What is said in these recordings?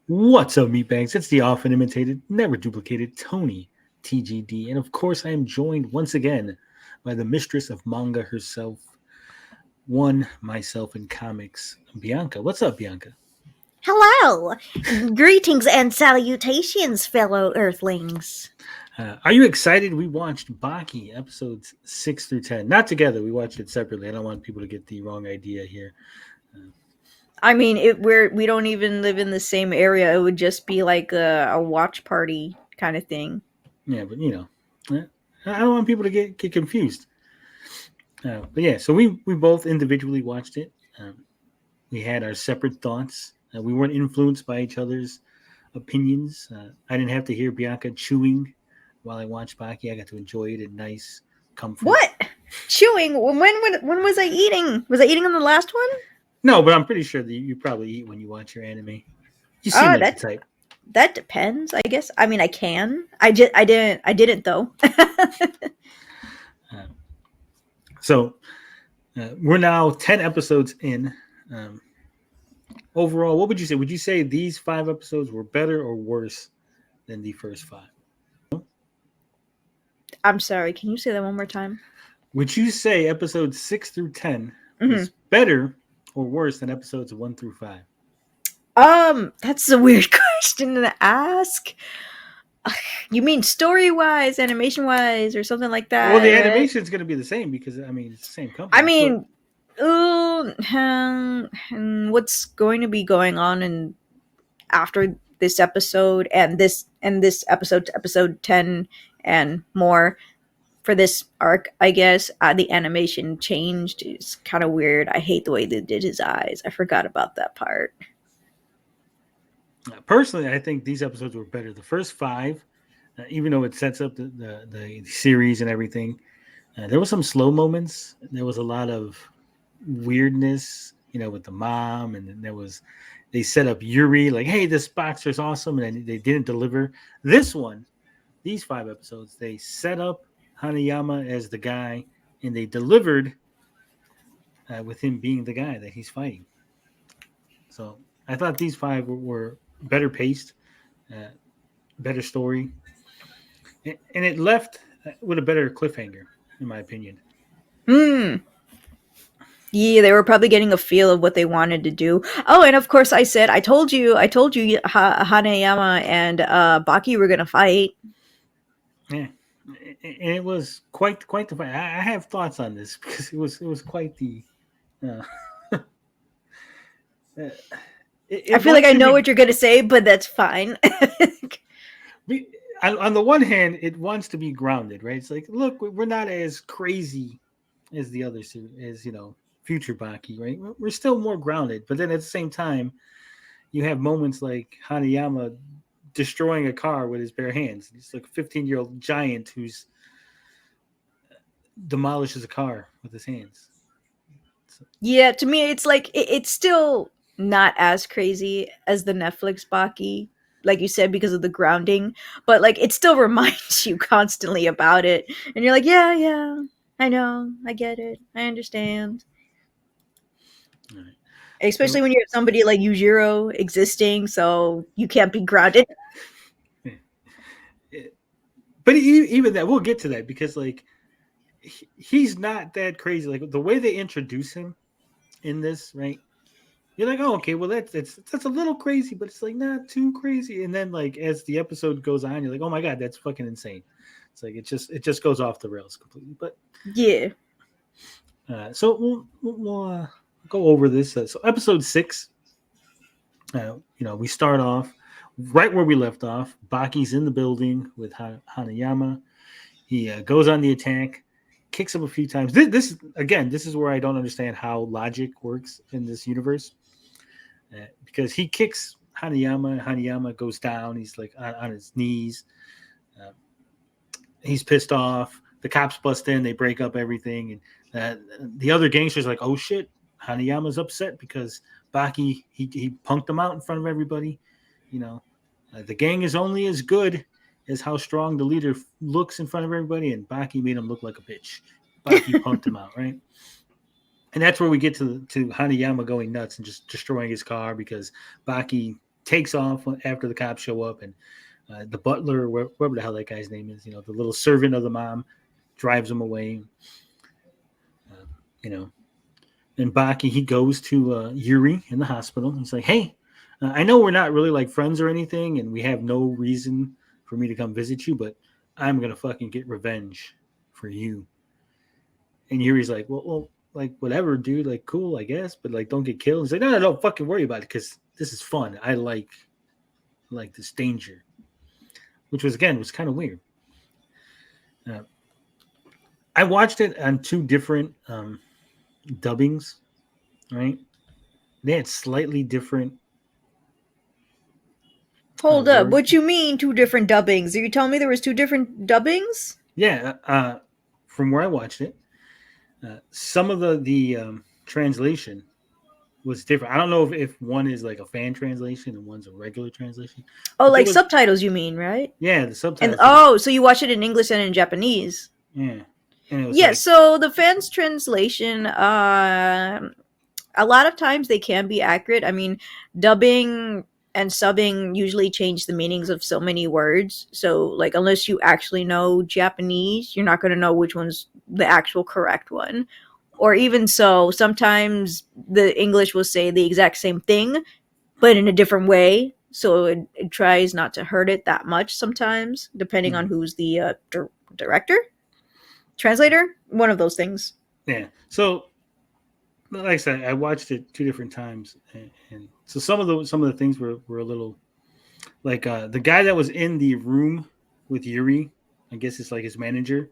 What's up, meatbags? It's the often imitated, never duplicated Tony TGD. And of course, I am joined once again by the mistress of manga herself, one myself in comics, Bianca. What's up, Bianca? Hello! Greetings and salutations, fellow Earthlings. Are you excited? We watched Baki episodes 6 through 10. Not together, we watched it separately. I don't want people to get the wrong idea here. I mean, we don't even live in the same area. It would just be like a watch party kind of thing. Yeah, but I don't want people to get confused. But yeah, so we both individually watched it. We had our separate thoughts. We weren't influenced by each other's opinions. I didn't have to hear Bianca chewing while I watched Baki. I got to enjoy it in nice comfort. What? Chewing? When was I eating? Was I eating on the last one? No, but I'm pretty sure that you probably eat when you watch your anime. You seem like the type. That depends, I guess. I mean, I can. I didn't though. So we're now 10 episodes in. Overall, what would you say? Would you say these 5 episodes were better or worse than the first 5? I'm sorry. Can you say that one more time? Would you say episodes 6 through 10 was better or worse than episodes 1 through 5? That's a weird question to ask. You mean story-wise, animation-wise, or something like that? Well, the animation is going to be the same because, I mean, it's the same company. I mean, what's going to be going on after this episode and this episode to episode 10 and more for this arc, I guess. The animation changed. It's kind of weird. I hate the way they did his eyes. I forgot about that part. Personally, I think these episodes were better. The first 5, even though it sets up the series and everything, there was some slow moments. There was a lot of weirdness, with the mom, and then they set up Yuri like, hey, this boxer's awesome, and they didn't deliver. These 5 episodes, they set up Hanayama as the guy, and they delivered with him being the guy that he's fighting. So I thought these 5 were better paced, better story, and it left with a better cliffhanger, in my opinion. Yeah, they were probably getting a feel of what they wanted to do. Oh, and of course, I told you, Hanayama and Baki were gonna fight. Yeah, and it was quite the fight. I have thoughts on this because it was quite the. I feel like I know what you're gonna say, but that's fine. On the one hand, it wants to be grounded, right? It's like, look, we're not as crazy as the other series, as future Baki, right? We're still more grounded, but then at the same time, you have moments like Hanayama destroying a car with his bare hands. He's like a 15-year-old giant who's demolishes a car with his hands. Yeah, to me, it's like it's still not as crazy as the Netflix Baki, like you said, because of the grounding. But like, it still reminds you constantly about it, and you're like, yeah, I know, I get it, I understand. Right. Especially when you have somebody like Yujiro existing, so you can't be grounded. But even that, we'll get to that because like he's not that crazy. Like the way they introduce him in this, right? You're like, oh, okay, well that's a little crazy, but it's like not too crazy. And then like as the episode goes on, you're like, oh my god, that's fucking insane. It's like it just goes off the rails completely. But yeah. So we'll go over this. So episode 6, we start off right where we left off. Baki's in the building with Hanayama. He goes on the attack, kicks him a few times. This is where I don't understand how logic works in this universe. Because he kicks Hanayama. Hanayama goes down. He's like on his knees. He's pissed off. The cops bust in. They break up everything. And the other gangsters are like, oh, shit. Hanayama's upset because Baki, he punked him out in front of everybody. The gang is only as good as how strong the leader looks in front of everybody, and Baki made him look like a bitch. Baki punked him out, right? And that's where we get to Hanayama going nuts and just destroying his car because Baki takes off after the cops show up, and the butler, whatever the hell that guy's name is, the little servant of the mom, drives him away. Uh, you know, and Baki, he goes to Yuri in the hospital. He's like, "Hey, I know we're not really like friends or anything, and we have no reason for me to come visit you, but I'm gonna fucking get revenge for you." And Yuri's like, "Well, like whatever, dude. Like, cool, I guess, but like, don't get killed." He's like, "No, don't fucking worry about it, because this is fun. I like this danger," which was kind of weird. Uh, I watched it on two different dubbings, right? They had slightly different Hold up. words. What you mean two different dubbings? Are you telling me there was two different dubbings? Yeah, from where I watched it, some of the translation was different. I don't know if one is like a fan translation and one's a regular translation. Oh, But there like was, subtitles you mean, right? yeah, the And subtitles. so you watch it in English and in Japanese. Yeah, and it was Yeah, like, so the fans translation a lot of times they can be accurate. I mean, dubbing and subbing usually change the meanings of so many words. So, like, unless you actually know Japanese, you're not going to know which one's the actual correct one. Or even so, sometimes the English will say the exact same thing, but in a different way. So it tries not to hurt it that much sometimes, depending on who's the director, translator, one of those things. yeah. So, like I said, I watched it two different times, and so some of the things were a little like the guy that was in the room with Yuri. I guess it's like his manager.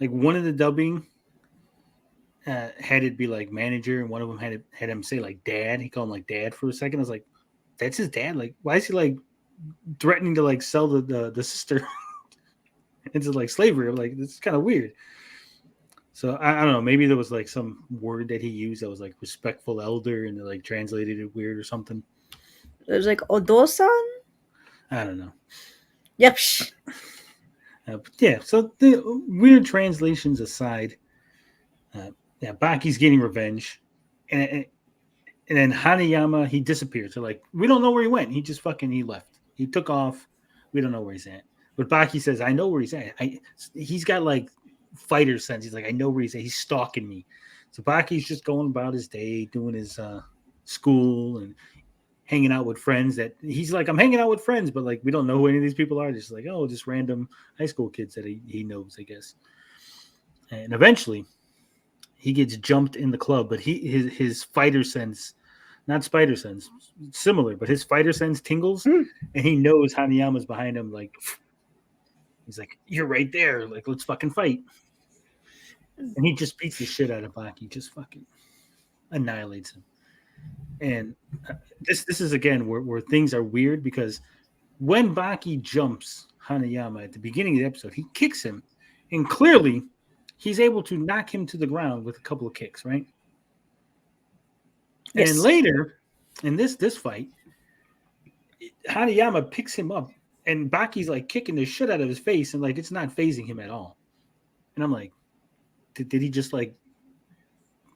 Like one of the dubbing had it be like manager, and one of them had him say like dad. He called him like dad for a second. I was like, that's his dad. Like, why is he like threatening to like sell the sister into like slavery? I'm like, this is kind of weird. So I don't know. Maybe there was like some word that he used that was like respectful elder, and they like translated it weird or something. It was like Odosan. I don't know. Yep. But yeah. So the weird translations aside, yeah, Baki's getting revenge, and then Hanayama, he disappeared. So like we don't know where he went. He left. He took off. We don't know where he's at. But Baki says, "I know where he's at. He's got like fighter sense. He's like, I know where he's at. He's stalking me." So Baki's just going about his day, doing his school and hanging out with friends. That he's like, I'm hanging out with friends, but like we don't know who any of these people are. Just like, oh, just random high school kids that he knows, I guess. And eventually, he gets jumped in the club, but his fighter sense, not spider sense, similar, but his fighter sense tingles, and he knows Hanayama's behind him. Like, he's like, you're right there. Like, let's fucking fight. And he just beats the shit out of Baki, just fucking annihilates him. And this is again where things are weird, because when Baki jumps Hanayama at the beginning of the episode, he kicks him, and clearly he's able to knock him to the ground with a couple of kicks, right? Yes. And later in this fight, Hanayama picks him up, and Baki's like kicking the shit out of his face, and like it's not phasing him at all. And I'm like, did he just like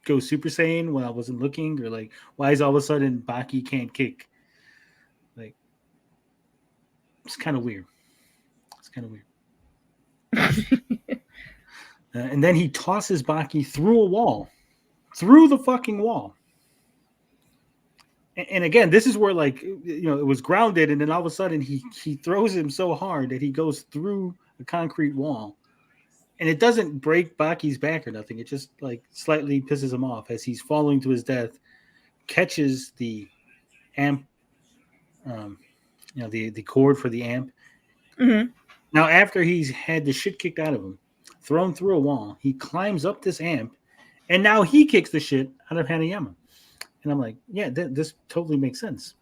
go Super Saiyan when I wasn't looking, or like why is all of a sudden Baki can't kick? Like, it's kind of weird. It's kind of weird. And then he tosses Baki through a wall, through the fucking wall. And again, this is where like it was grounded, and then all of a sudden he throws him so hard that he goes through a concrete wall. And it doesn't break Baki's back or nothing. It just like slightly pisses him off as he's falling to his death, catches the amp, the cord for the amp. Mm-hmm. Now, after he's had the shit kicked out of him, thrown through a wall, he climbs up this amp, and now he kicks the shit out of Hanayama. And I'm like, yeah, this totally makes sense.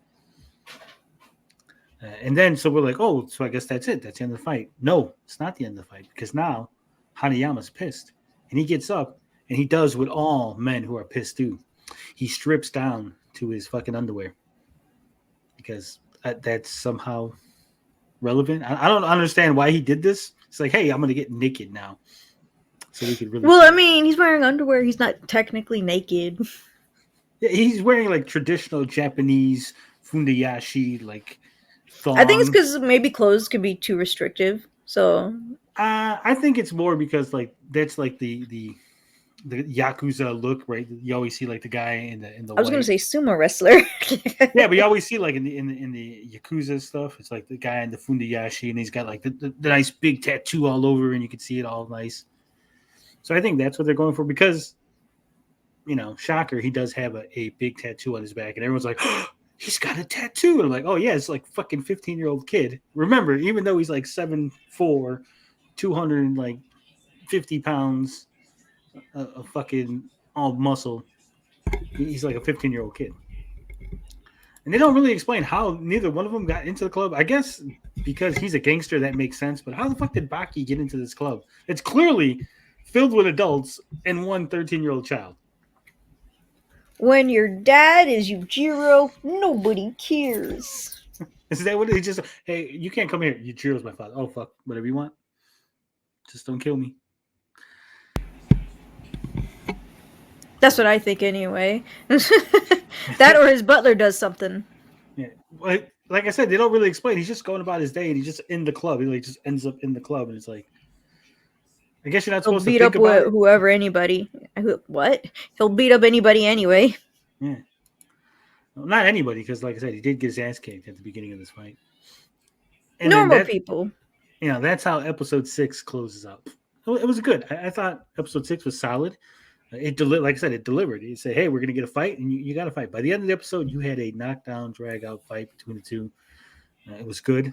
And then so we're like, oh, so I guess that's it. That's the end of the fight. No, it's not the end of the fight, because now Hanayama's pissed, and he gets up and he does what all men who are pissed do. He strips down to his fucking underwear, because that's somehow relevant. I don't understand why he did this. It's like, hey, I'm going to get naked now, so we could really. Well, I mean, he's wearing underwear. He's not technically naked. Yeah, he's wearing like traditional Japanese fundayashi like I think it's thong. because maybe clothes can be too restrictive. So I think it's more because like that's like the yakuza look, right? You always see like the guy in the I was gonna white. say sumo wrestler. Yeah, but you always see like in the yakuza stuff, it's like the guy in the fundayashi, and he's got like the nice big tattoo all over, and you can see it all nice. So I think that's what they're going for because shocker, he does have a big tattoo on his back, and everyone's like, oh, he's got a tattoo. And I'm like, oh yeah, it's like fucking 15-year-old kid. Remember, even though he's like 7'4", 250 pounds of fucking all muscle, he's like a 15-year-old kid. And they don't really explain how neither one of them got into the club. I guess because he's a gangster, that makes sense. But how the fuck did Baki get into this club? It's clearly filled with adults and one 13-year-old child. When your dad is Yujiro, nobody cares. Is that what he just? Hey, you can't come here. Yujiro's my father. Oh fuck, whatever you want. Just don't kill me. That's what I think anyway. That or his butler does something. Yeah, like I said, they don't really explain. He's just going about his day, and he's just in the club. He like just ends up in the club, and it's like, I guess you're not He'll supposed to beat think up about it. whoever, anybody. What? He'll beat up anybody anyway. Yeah, well, not anybody, because like I said, he did get his ass kicked at the beginning of this fight, and then Normal people. that's how episode 6 closes out. It was good. I thought episode 6 was solid. Like I said, it delivered. It said, "Hey, we're gonna get a fight, and you got to fight." By the end of the episode, you had a knockdown, drag out fight between the two. It was good.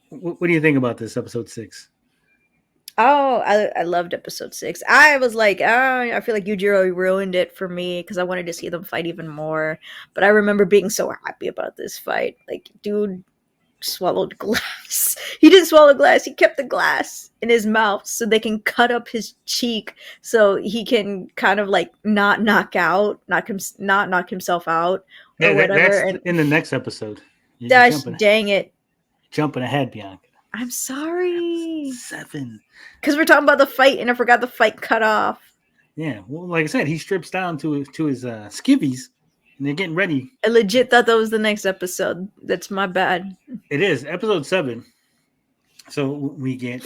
What do you think about this episode 6? Oh, I loved episode 6. I was like, I feel like Yujiro ruined it for me because I wanted to see them fight even more. But I remember being so happy about this fight. Like, dude swallowed glass. He didn't swallow glass. He kept the glass in his mouth so they can cut up his cheek so he can kind of like not knock himself out or Yeah, whatever. that's And in the next episode. You're gosh, dang it! jumping ahead, Bianca. I'm sorry. 7. Because we're talking about the fight, and I forgot the fight cut off. Yeah, well, like I said, he strips down to his skivvies, and they're getting ready. I legit thought that was the next episode. That's my bad. It is episode 7. So we get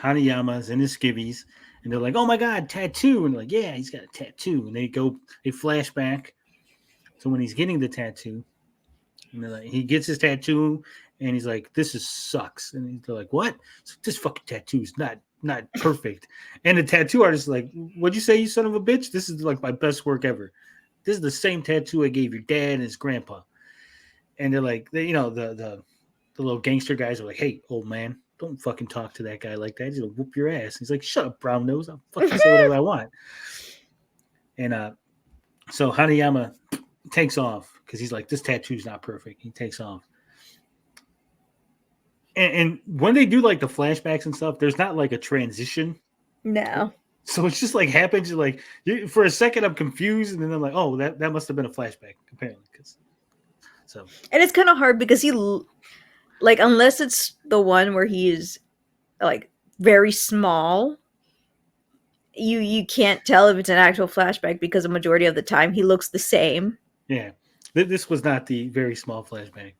Hanayama's in his skivvies, and they're like, "Oh my god, tattoo!" And they're like, "Yeah, he's got a tattoo." And they flash back. So when he's getting the tattoo, and they're like, he gets his tattoo, and he's like, "This sucks." And they're like, "What?" It's like, "This fucking tattoo is not perfect." And the tattoo artist is like, "What'd you say, you son of a bitch? This is like my best work ever. This is the same tattoo I gave your dad and his grandpa." And they're like, the little gangster guys are like, "Hey, old man, don't fucking talk to that guy like that. He's gonna whoop your ass." He's like, "Shut up, brown nose. I'll fucking say whatever I want." And so Hanayama takes off because he's like, "This tattoo's not perfect." He takes off. And when they do like the flashbacks and stuff, there's not like a transition. No. So it's just like happens. Like for a second, I'm confused, and then I'm like, "Oh, that must have been a flashback." Apparently, and it's kind of hard because like, unless it's the one where he is like very small, you can't tell if it's an actual flashback because the majority of the time he looks the same. Yeah, this was not the very small flashback.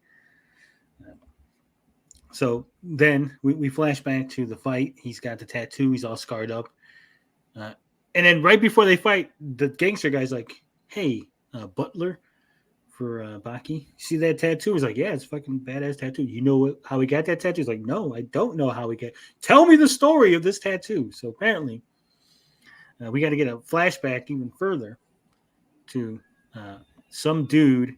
So then we flash back to the fight. He's got the tattoo. He's all scarred up. And then right before they fight, the gangster guy's like, "Hey, butler for Baki, see that tattoo?" He's like, "Yeah, it's fucking badass tattoo. You know how he got that tattoo?" He's like, "No, I don't know how he got. Tell me the story of this tattoo." So apparently, we got to get a flashback even further to some dude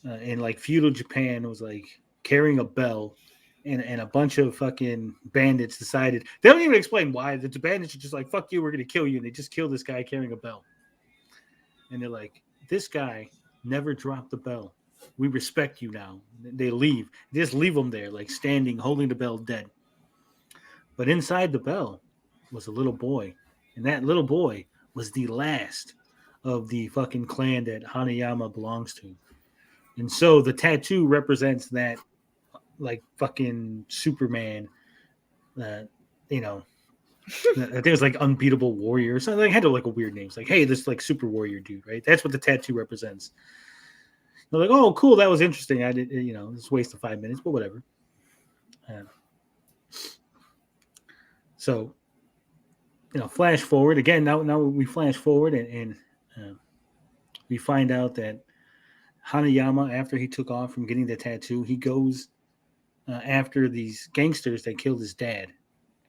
in like feudal Japan was like carrying a bell. And a bunch of fucking bandits decided, they don't even explain why. The bandits are just like, "Fuck you, we're going to kill you." And they just kill this guy carrying a bell. And they're like, "This guy never dropped the bell. We respect you now." They leave. They just leave him there, like standing, holding the bell dead. But inside the bell was a little boy. And that little boy was the last of the fucking clan that Hanayama belongs to. And so the tattoo represents that, like fucking Superman, I think it was like Unbeatable Warrior or something. Like, had like a weird name. It's like, hey, this like super warrior dude, right? That's what the tattoo represents. They're like, oh, cool, that was interesting. I did, it's a waste of 5 minutes, but whatever. So, flash forward again. Now we flash forward and we find out that Hanayama, after he took off from getting the tattoo, he goes after these gangsters that killed his dad,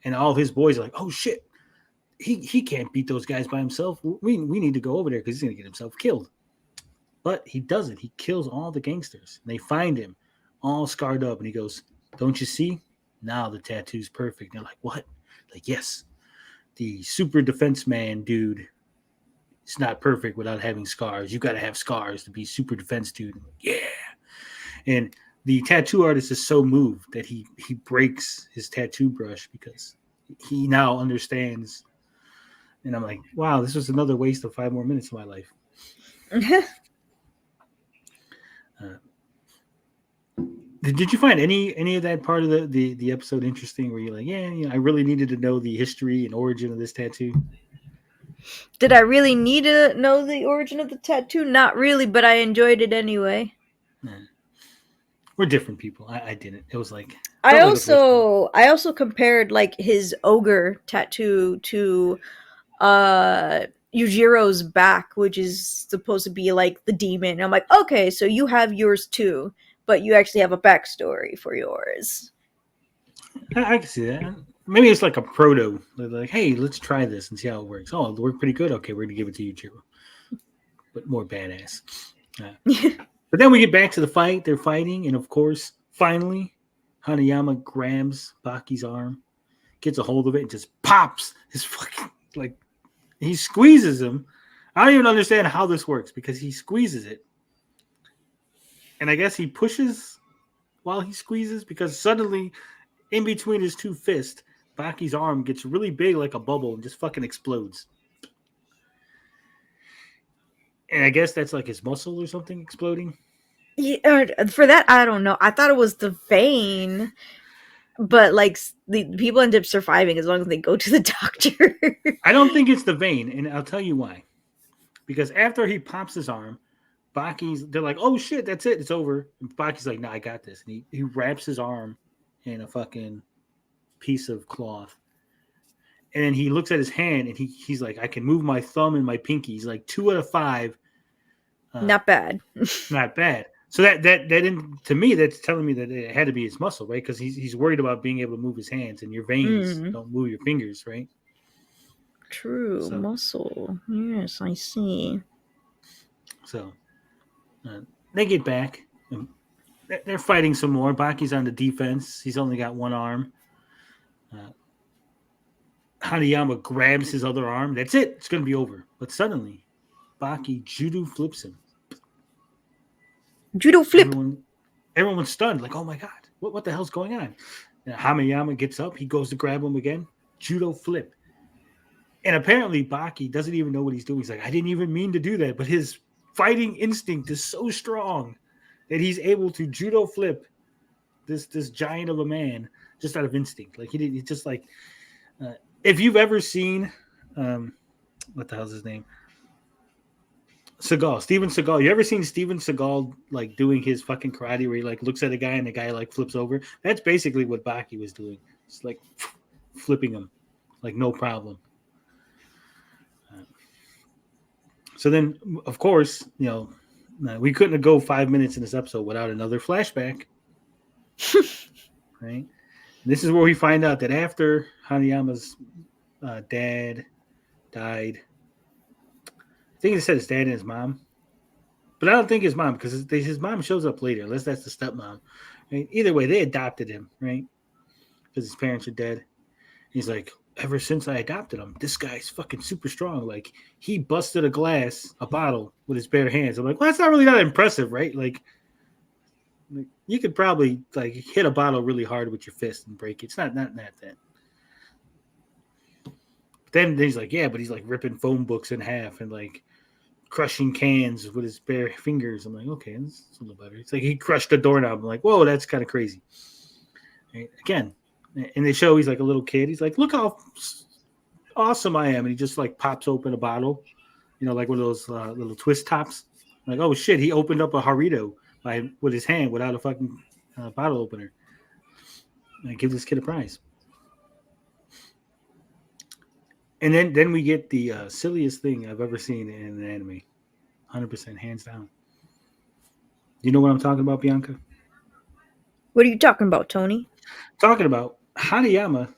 and all of his boys are like, "Oh shit, he can't beat those guys by himself. We need to go over there because he's gonna get himself killed." But he doesn't. He kills all the gangsters. And they find him all scarred up, and he goes, "Don't you see? Now the tattoo's perfect." And they're like, "What?" Like, yes, the super defense man dude. It's not perfect without having scars. You got to have scars to be super defense dude. Yeah. And the tattoo artist is so moved that he breaks his tattoo brush because he now understands. And I'm like, wow, this was another waste of 5 more minutes of my life. Did you find any of that part of the episode interesting? Where you're like, I really needed to know the history and origin of this tattoo? Did I really need to know the origin of the tattoo? Not really, but I enjoyed it anyway. We're different people. I didn't. It was like I also compared like his ogre tattoo to Yujiro's back, which is supposed to be like the demon. And I'm like, okay, so you have yours too, but you actually have a backstory for yours. I can see that. Maybe it's like a proto. Like, hey, let's try this and see how it works. Oh, it worked pretty good. Okay, we're gonna give it to Yujiro, but more badass. But then we get back to the fight. They're fighting, and of course, finally, Hanayama grabs Baki's arm, gets a hold of it, and just pops his fucking like. He squeezes him. I don't even understand how this works because he squeezes it, and I guess he pushes while he squeezes because suddenly, in between his two fists, Baki's arm gets really big like a bubble and just fucking explodes. And I guess that's like his muscle or something exploding. Yeah, for that, I don't know. I thought it was the vein, but like the people end up surviving as long as they go to the doctor. I don't think it's the vein, and I'll tell you why. Because after he pops his arm, they're like, "Oh shit, that's it, it's over." And Baki's like, "No, I got this." And he wraps his arm in a fucking piece of cloth. And then he looks at his hand and he's like, I can move my thumb and my pinky. He's like 2 out of 5. Not bad. Not bad. So that to me, that's telling me that it had to be his muscle, right? Because he's worried about being able to move his hands, and your veins don't move your fingers, right? True. Muscle. Yes, I see. So they get back. They're fighting some more. Baki's on the defense. He's only got one arm. Hanayama grabs his other arm. That's it. It's going to be over. But suddenly, Baki judo flips him. Judo flip. Everyone's stunned. Like, oh my God, what the hell's going on? And Hanayama gets up. He goes to grab him again. Judo flip. And apparently, Baki doesn't even know what he's doing. He's like, I didn't even mean to do that. But his fighting instinct is so strong that he's able to judo flip this giant of a man just out of instinct. Like, he's just like... if you've ever seen, what the hell's his name? Steven Seagal. You ever seen Steven Seagal like doing his fucking karate where he like looks at a guy and the guy like flips over? That's basically what Baki was doing. It's like flipping him, like no problem. So then, of course, we couldn't go 5 minutes in this episode without another flashback, right? This is where we find out that after Hanayama's dad died, I think it said his dad and his mom, but I don't think his mom, because his mom shows up later, unless that's the stepmom. Right? Either way, they adopted him, right? Because his parents are dead. He's like, ever since I adopted him, this guy's fucking super strong. Like, he busted a bottle with his bare hands. I'm like, well, that's not really that impressive, right? Like you could probably like hit a bottle really hard with your fist and break it. It's not that. Then he's like, yeah, but he's like ripping phone books in half and like crushing cans with his bare fingers. I'm like, okay, that's a little better. It's like he crushed a doorknob. I'm like, whoa, that's kind of crazy. Right? Again, and they show he's like a little kid. He's like, look how awesome I am. And he just like pops open a bottle, like one of those little twist tops. Like, oh shit, he opened up a Harito with his hand without a fucking bottle opener. And give this kid a prize. And then we get the silliest thing I've ever seen in an anime. 100% hands down. You know what I'm talking about, Bianca? What are you talking about, Tony? Talking about Hanayama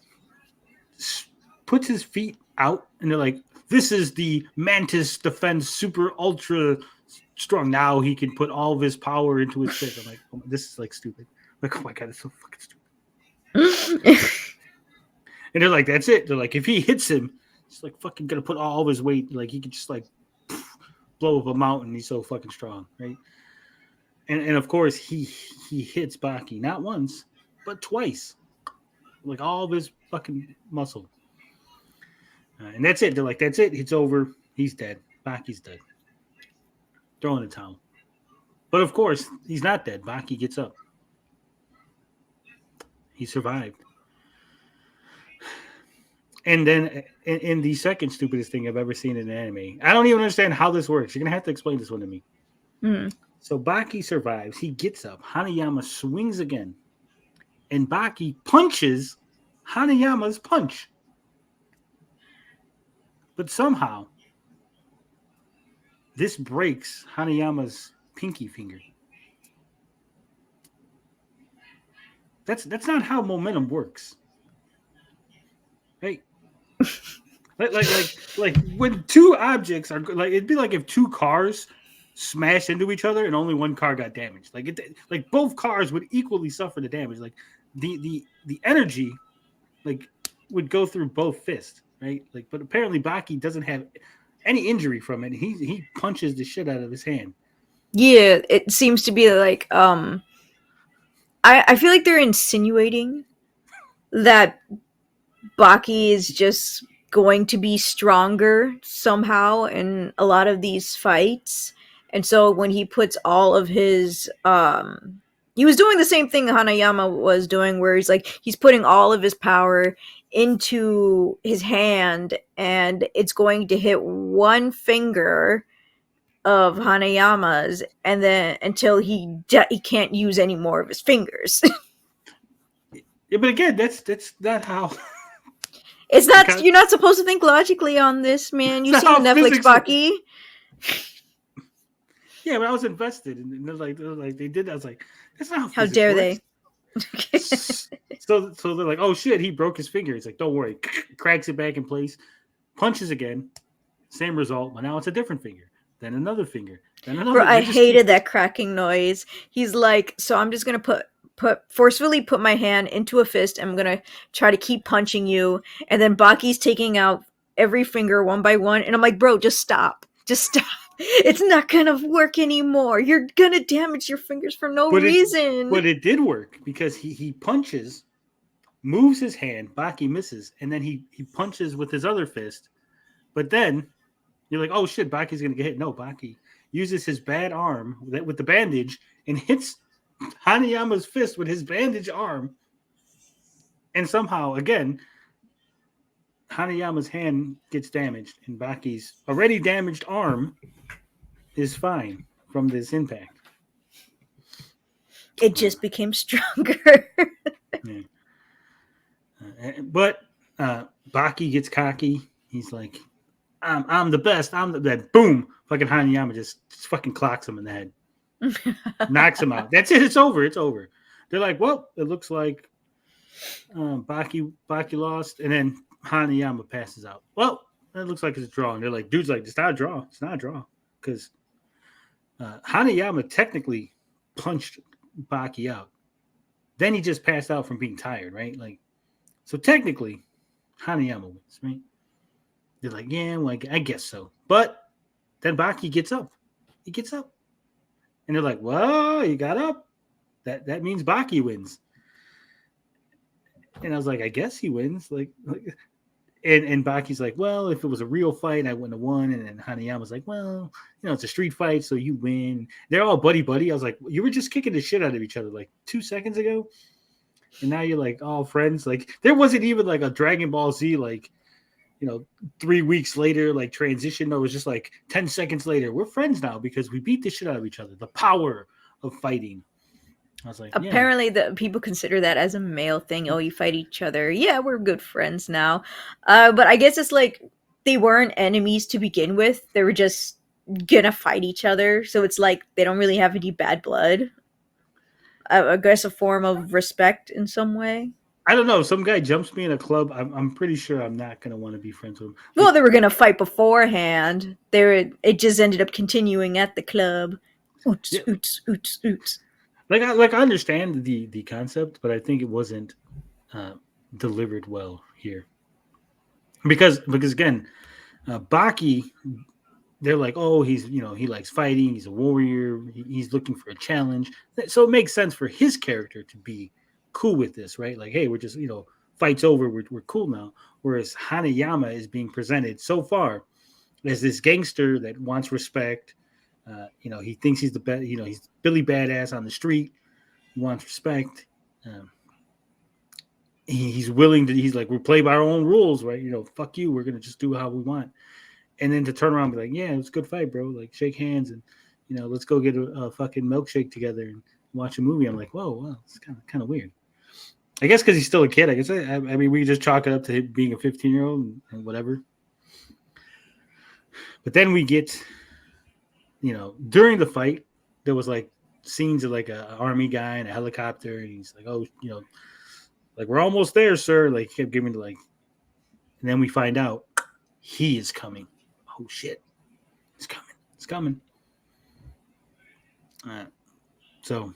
puts his feet out and they're like, this is the Mantis Defense Super Ultra Strong. Now he can put all of his power into his fist. I'm like, oh, this is like stupid. Like, oh my God, it's so fucking stupid. And they're like, that's it. They're like, if he hits him, he's like fucking gonna put all of his weight. Like he could just like blow up a mountain. He's so fucking strong, right? And of course he hits Baki not once but twice, like all of his fucking muscle. And that's it. They're like, that's it. It's over. He's dead. Baki's dead. Throw in the towel. But of course, he's not dead. Baki gets up. He survived. And then in the second stupidest thing I've ever seen in an anime, I don't even understand how this works. You're going to have to explain this one to me. So Baki survives. He gets up. Hanayama swings again. And Baki punches Hanayama's punch. But somehow, this breaks Hanayama's pinky finger. That's not how momentum works. Right? like when two objects are like, it'd be like if two cars smashed into each other and only one car got damaged. Like both cars would equally suffer the damage. Like the energy like would go through both fists, right? Like, but apparently Baki doesn't have any injury from it. He punches the shit out of his hand. Yeah, it seems to be like I feel like they're insinuating that Baki is just going to be stronger somehow in a lot of these fights. And so when he puts all of his he was doing the same thing Hanayama was doing, where he's putting all of his power into his hand, and it's going to hit one finger of Hanayama's, and then until he can't use any more of his fingers. Yeah, but again, that's not how. It's not. You're not supposed to think logically on this, man. You've seen the Netflix Baki. Yeah, but I was invested, and they're like they did that. I was like, that's not how dare works. They? So they're like, oh shit, he broke his finger. It's like, don't worry, cracks it back in place, punches again, same result, but now it's a different finger, then another finger, then another. Bro, I hated that cracking noise. He's like, so I'm just gonna forcefully put my hand into a fist. I'm gonna try to keep punching you, and then Baki's taking out every finger one by one, and I'm like, bro, just stop. It's not gonna work anymore. You're gonna damage your fingers for no reason. But it did work because he punches, moves his hand, Baki misses, and then he punches with his other fist. But then you're like, oh shit, Baki's gonna get hit. No, Baki uses his bad arm with the bandage and hits Hanayama's fist with his bandaged arm. And somehow, again, Hanayama's hand gets damaged, and Baki's already damaged arm is fine from this impact. It just became stronger. Yeah. But Baki gets cocky. He's like, I'm the best. I'm the best. Boom. Fucking Hanayama just fucking clocks him in the head. Knocks him out. That's it. It's over. It's over. They're like, well, it looks like Baki lost. And then Hanayama passes out. Well, it looks like it's a draw. And they're like, dude's like, it's not a draw. It's not a draw. Because Hanayama technically punched Baki out. Then he just passed out from being tired, right? Like, so technically, Hanayama wins, right? They're like, yeah, well, I guess so. But then Baki gets up. He gets up. And they're like, well, he got up. That means Baki wins. And I was like, I guess he wins. And Baki's like, well, if it was a real fight, I wouldn't have won. And then Hanayama's like, well, it's a street fight, so you win. They're all buddy. I was like, you were just kicking the shit out of each other like 2 seconds ago. And now you're like all friends. Like there wasn't even like a Dragon Ball Z, like, 3 weeks later, like transition. No, it was just like 10 seconds later. We're friends now because we beat the shit out of each other. The power of fighting. I was like, yeah. Apparently, the people consider that as a male thing. Oh, you fight each other. Yeah, we're good friends now. But I guess it's like they weren't enemies to begin with. They were just gonna fight each other. So it's like they don't really have any bad blood. I guess a form of respect in some way. I don't know. Some guy jumps me in a club. I'm pretty sure I'm not gonna want to be friends with him. Well, they were gonna fight beforehand. It just ended up continuing at the club. Oots, Yeah. oots, oots, oots. I understand the concept, but I think it wasn't delivered well here. Because again, Baki, they're like, oh, he's he likes fighting. He's a warrior. He's looking for a challenge. So it makes sense for his character to be cool with this, right? Like, hey, we're just fight's over. We're cool now. Whereas Hanayama is being presented so far as this gangster that wants respect. He thinks he's the best. He's Billy Badass on the street. He wants respect. He's willing to. He's like, we play by our own rules, right? Fuck you. We're gonna just do how we want. And then to turn around and be like, yeah, it was a good fight, bro. Like, shake hands and let's go get a fucking milkshake together and watch a movie. I'm like, whoa, wow, it's kind of weird. I guess because he's still a kid. I guess I mean we just chalk it up to him being a 15-year-old and whatever. But then we get, during the fight, there was like scenes of like an army guy in a helicopter, and he's like, oh, like we're almost there, sir. Like he kept giving me like, and then we find out he is coming. Oh shit, it's coming. It's coming. So,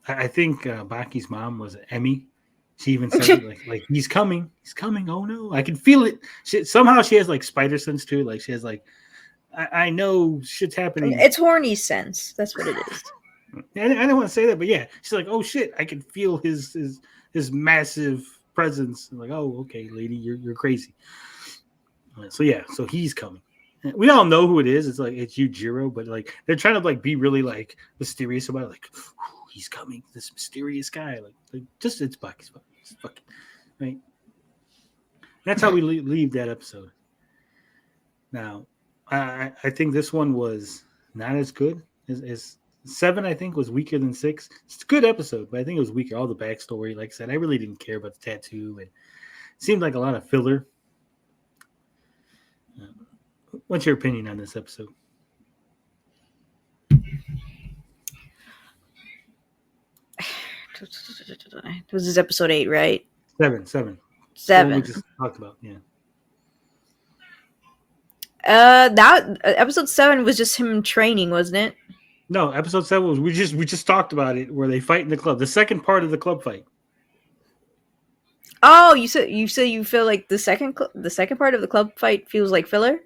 I think Baki's mom was Emmy. She even said like he's coming. He's coming. Oh no, I can feel it. Somehow she has like spider sense too. Like she has like, I know shit's happening. It's horny sense. That's what it is. I don't want to say that, but yeah, she's like, oh shit, I can feel his massive presence. I'm like, oh okay, lady, you're crazy. So yeah, so he's coming. We all know who it is. It's like it's Yujiro, but like they're trying to like be really like mysterious about it. Like he's coming, this mysterious guy. Like just it's Bucky's fucking right. That's how we leave that episode. Now, I think this one was not as good as 7. I think was weaker than 6. It's a good episode, but I think it was weaker. All the backstory, like I said, I really didn't care about the tattoo, and it seemed like a lot of filler. What's your opinion on this episode? Was this episode 8, right? 7. 7. We just talked about, yeah. That episode 7 was just him training, wasn't it? No, episode 7 was we just talked about it where they fight in the club. The second part of the club fight. Oh, you said you feel like the second part of the club fight feels like filler?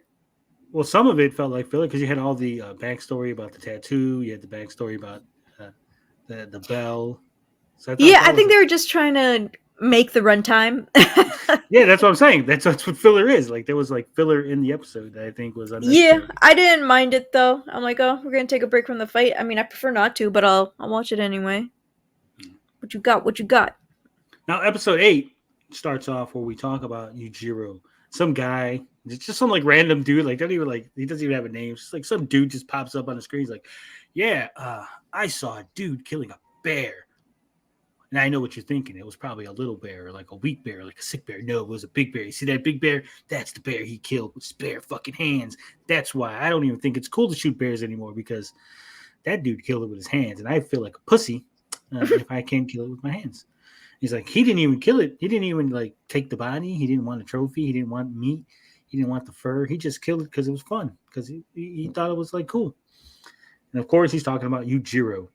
Well, some of it felt like filler because you had all the backstory about the tattoo. You had the backstory about the bell. So I think they were just trying to make the runtime. Yeah, that's what I'm saying. That's what filler is. Like there was like filler in the episode that I think was unnecessary. Yeah, I didn't mind it though. I'm like, oh, we're gonna take a break from the fight. I mean, I prefer not to, but I'll watch it anyway. What you got? What you got? Now, episode 8 starts off where we talk about Yujiro. Some guy, just some like random dude, like don't even like he doesn't even have a name. It's just like some dude just pops up on the screen. He's like, yeah, I saw a dude killing a bear. And I know what you're thinking. It was probably a little bear or like a weak bear, or like a sick bear. No, it was a big bear. You see that big bear? That's the bear he killed with his bare fucking hands. That's why I don't even think it's cool to shoot bears anymore because that dude killed it with his hands. And I feel like a pussy if I can't kill it with my hands. He's like, he didn't even kill it. He didn't even like take the body. He didn't want a trophy. He didn't want meat. He didn't want the fur. He just killed it because it was fun, because he thought it was like cool. And of course, he's talking about Yujiro.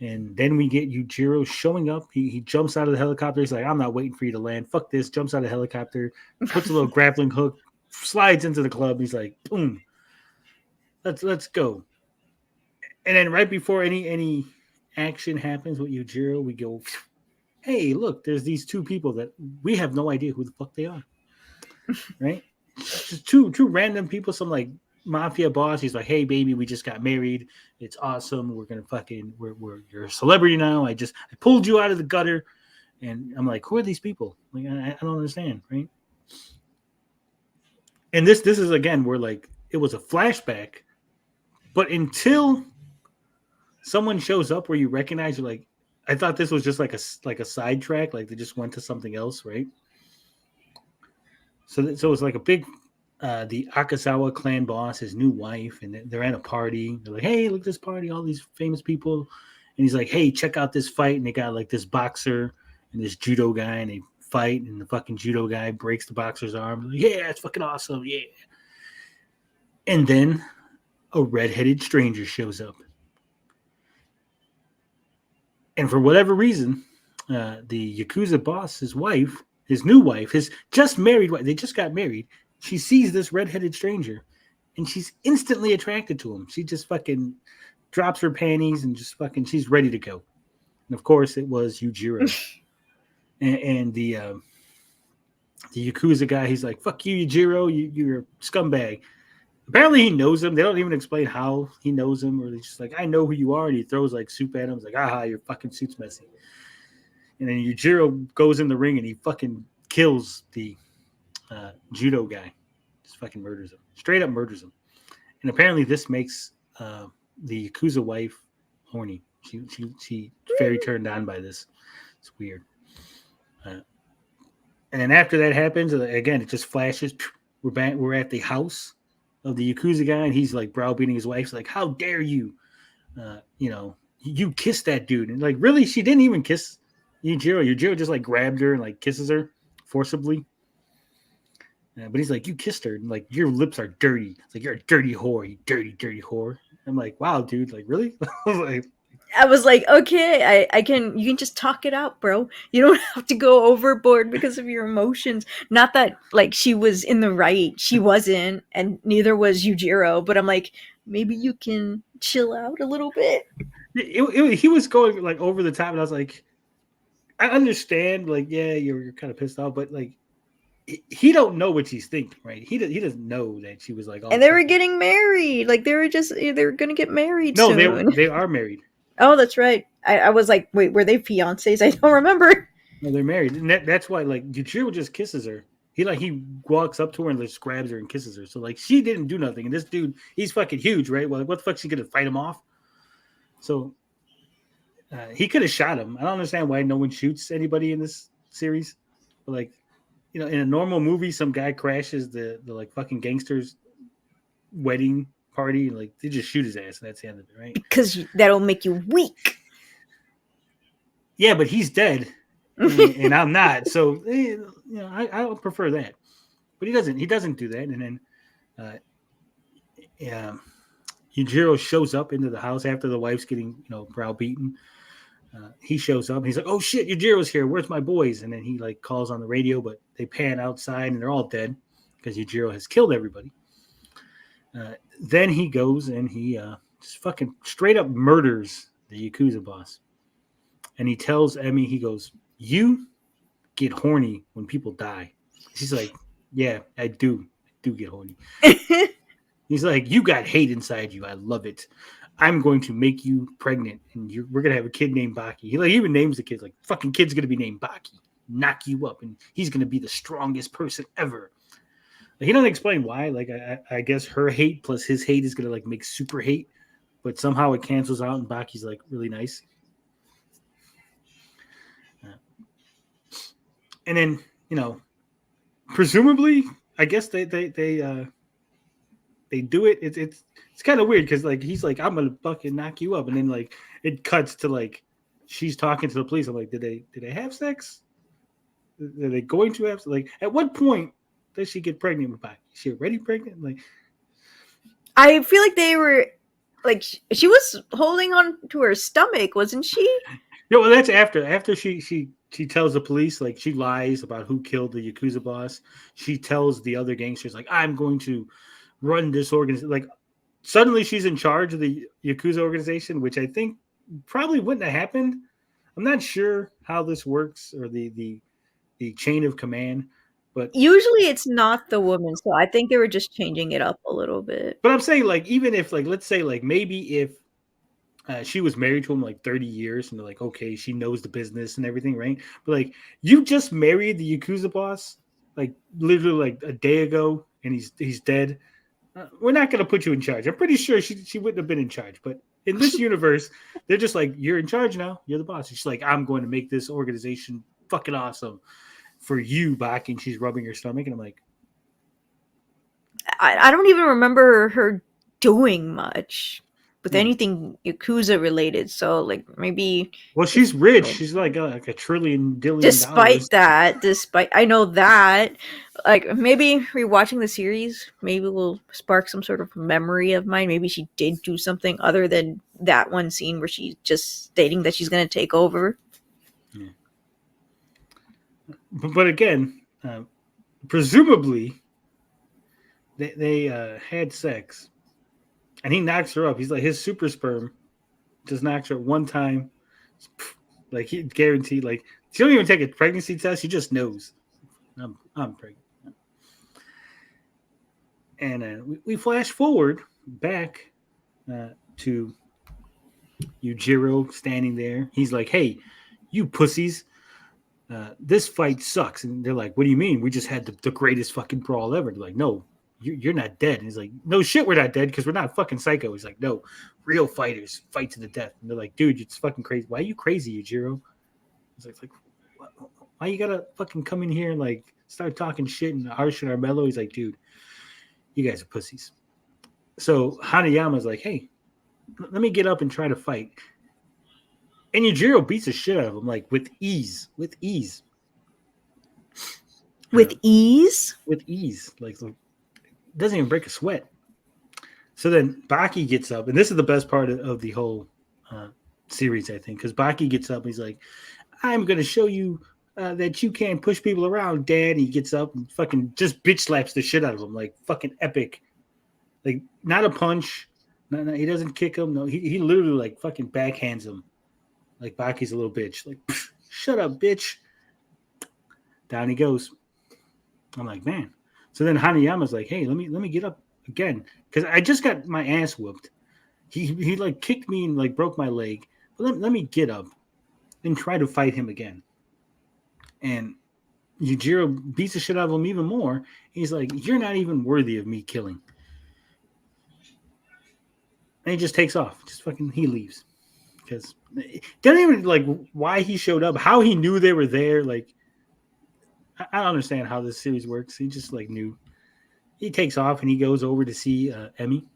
And then we get Yujiro showing up. He jumps out of the helicopter. He's like, I'm not waiting for you to land. Fuck this. Jumps out of the helicopter, puts a little grappling hook, slides into the club. He's like, boom. Let's go. And then right before any action happens with Yujiro, we go, hey, look, there's these two people that we have no idea who the fuck they are. Right? Just two random people, some like mafia boss. He's like, hey baby, we just got married. It's awesome. We're gonna fucking you're a celebrity now. I pulled you out of the gutter And I'm like, who are these people? Like, I don't understand, right? And this is again where like it was a flashback, but until someone shows up where you recognize, you're like, I thought this was just like a sidetrack, like they just went to something else, right? So it's like a big the Akasawa clan boss, his new wife, and they're at a party. They're like, "Hey, look at this party! All these famous people." And he's like, "Hey, check out this fight!" And they got like this boxer and this judo guy, and they fight, and the fucking judo guy breaks the boxer's arm. Like, yeah, it's fucking awesome, yeah. And then a redheaded stranger shows up, and for whatever reason, the Yakuza boss, his wife, his new wife, his just married wife, they just got married. She sees this redheaded stranger, and she's instantly attracted to him. She just fucking drops her panties and just fucking, she's ready to go. And of course, it was Yujiro, and the Yakuza guy. He's like, "Fuck you, Yujiro, you're a scumbag." Apparently, he knows him. They don't even explain how he knows him, or they're just like, "I know who you are," and he throws like soup at him. He's like, "Aha, your fucking suit's messy." And then Yujiro goes in the ring and he fucking kills the judo guy. Just fucking murders him. Straight up murders him. And apparently this makes the Yakuza wife horny. She very turned on by this. It's weird. And then after that happens, again, it just flashes. We're back. We're at the house of the Yakuza guy, and he's like browbeating his wife. He's like, "How dare you? You kissed that dude." And like, really, she didn't even kiss Yujiro. Yujiro just like grabbed her and like kisses her forcibly. But he's like, "You kissed her, and like your lips are dirty. It's like you're a dirty whore, you dirty, dirty whore." I'm like, "Wow, dude, like really?" I was like, okay, I can, you can just talk it out, bro. You don't have to go overboard because of your emotions. Not that like she was in the right, she wasn't, and neither was Yujiro. But I'm like, maybe you can chill out a little bit. He was going like over the top, and I was like, I understand, like, yeah, you're kind of pissed off, but like, he don't know what she's thinking, right? He doesn't know that she was like, all And they were fucking... getting married. Like they were gonna get married No, soon. they are married. Oh, that's right. I was like, wait, were they fiancés? I don't remember. No, they're married, and that's why like Yuchiro just kisses her. He walks up to her and just grabs her and kisses her. So like she didn't do nothing, and this dude, he's fucking huge, right? Well, like, what the fuck? She gonna fight him off? So he could have shot him. I don't understand why no one shoots anybody in this series. But like, in a normal movie, some guy crashes the like fucking gangster's wedding party, and like they just shoot his ass, and that's the end of it, right? Because that'll make you weak. Yeah, but he's dead, and I'm not. So I would prefer that. But he doesn't. He doesn't do that, and then Yujiro shows up into the house after the wife's getting browbeaten. He shows up and he's like, "Oh shit, Yujiro's here. Where's my boys?" And then he like calls on the radio, but they pan outside and they're all dead because Yujiro has killed everybody. Then he goes and he just fucking straight up murders the Yakuza boss. And he tells Emmy, he goes, "You get horny when people die." She's like, "Yeah, I do get horny." He's like, "You got hate inside you. I love it. I'm going to make you pregnant, and we're gonna have a kid named Baki." He like even names the kid like, "Fucking kid's gonna be named Baki. Knock you up, and he's gonna be the strongest person ever." Like, he doesn't explain why. Like I guess her hate plus his hate is gonna like make super hate, but somehow it cancels out, and Baki's like really nice. And then presumably, I guess they do it. It's kind of weird because like he's like, "I'm gonna fucking knock you up," and then like it cuts to like she's talking to the police. I'm like, did they have sex? Are they going to have like at what point does she get pregnant with Baki? Is she already pregnant? Like, I feel like they were like she was holding on to her stomach, wasn't she? well, that's after she tells the police, like she lies about who killed the Yakuza boss. She tells the other gangsters like, "I'm going to run this organization." Like suddenly she's in charge of the Yakuza organization, which I think probably wouldn't have happened. I'm not sure how this works or the chain of command, but Usually it's not the woman, so I think they were just changing it up a little bit. I'm saying like even if like let's say like maybe if She was married to him like 30 years, and they're like, okay, she knows the business and everything, right? But like, you just married the Yakuza boss, like literally like a day ago, and he's dead. We're not gonna put you in charge. I'm pretty sure she wouldn't have been in charge, but in this universe, they're just like, you're in charge now. You're the boss. She's like, I'm going to make this organization fucking awesome for you, Baki. And she's rubbing her stomach, and I'm like, I don't even remember her doing much with yeah. anything Yakuza related. So like maybe Well, she's if rich. She's like a trillion dillion despite dollars. that, despite I know that, like maybe rewatching the series maybe will spark some sort of memory of mine. Maybe she did do something other than that one scene where she's just stating that she's going to take over. Yeah. But again, presumably they had sex, and he knocks her up. He's like his super sperm just knocks her one time. Like he guaranteed. Like she don't even take a pregnancy test. She just knows I'm pregnant. And we flash forward back to Yujiro standing there. He's like, "Hey, you pussies! This fight sucks." And they're like, "What do you mean? We just had the greatest fucking brawl ever." They're like, "No, you're not dead." And he's like, "No shit, we're not dead because we're not fucking psycho." He's like, "No, real fighters fight to the death." And they're like, "Dude, it's fucking crazy. Why are you crazy, Yujiro?" He's like, "Why you gotta fucking come in here and like start talking shit and harshing our mellow?" He's like, "Dude, you guys are pussies." So Hanayama's like, "Hey, let me get up and try to fight." And Yujiro beats the shit out of him, like with ease. With ease? With ease. Like doesn't even break a sweat. So then Baki gets up, and this is the best part of the whole series, I think, because Baki gets up and he's like, "I'm going to show you that you can't push people around, Dad." And he gets up and fucking just bitch slaps the shit out of him, like fucking epic. Like, not a punch. No, he doesn't kick him. No, he literally like fucking backhands him. Like Baki's a little bitch. Like, shut up, bitch. Down he goes. I'm like, man. So then Hanayama's like, "Hey, let me get up again because I just got my ass whooped. He like kicked me and like broke my leg. But let me get up and try to fight him again." And Yujiro beats the shit out of him even more. He's like, "You're not even worthy of me killing." And he just takes off. Just fucking he leaves because don't even like why he showed up, how he knew they were there. Like I don't understand how this series works. He just like knew. He takes off and he goes over to see Emmy,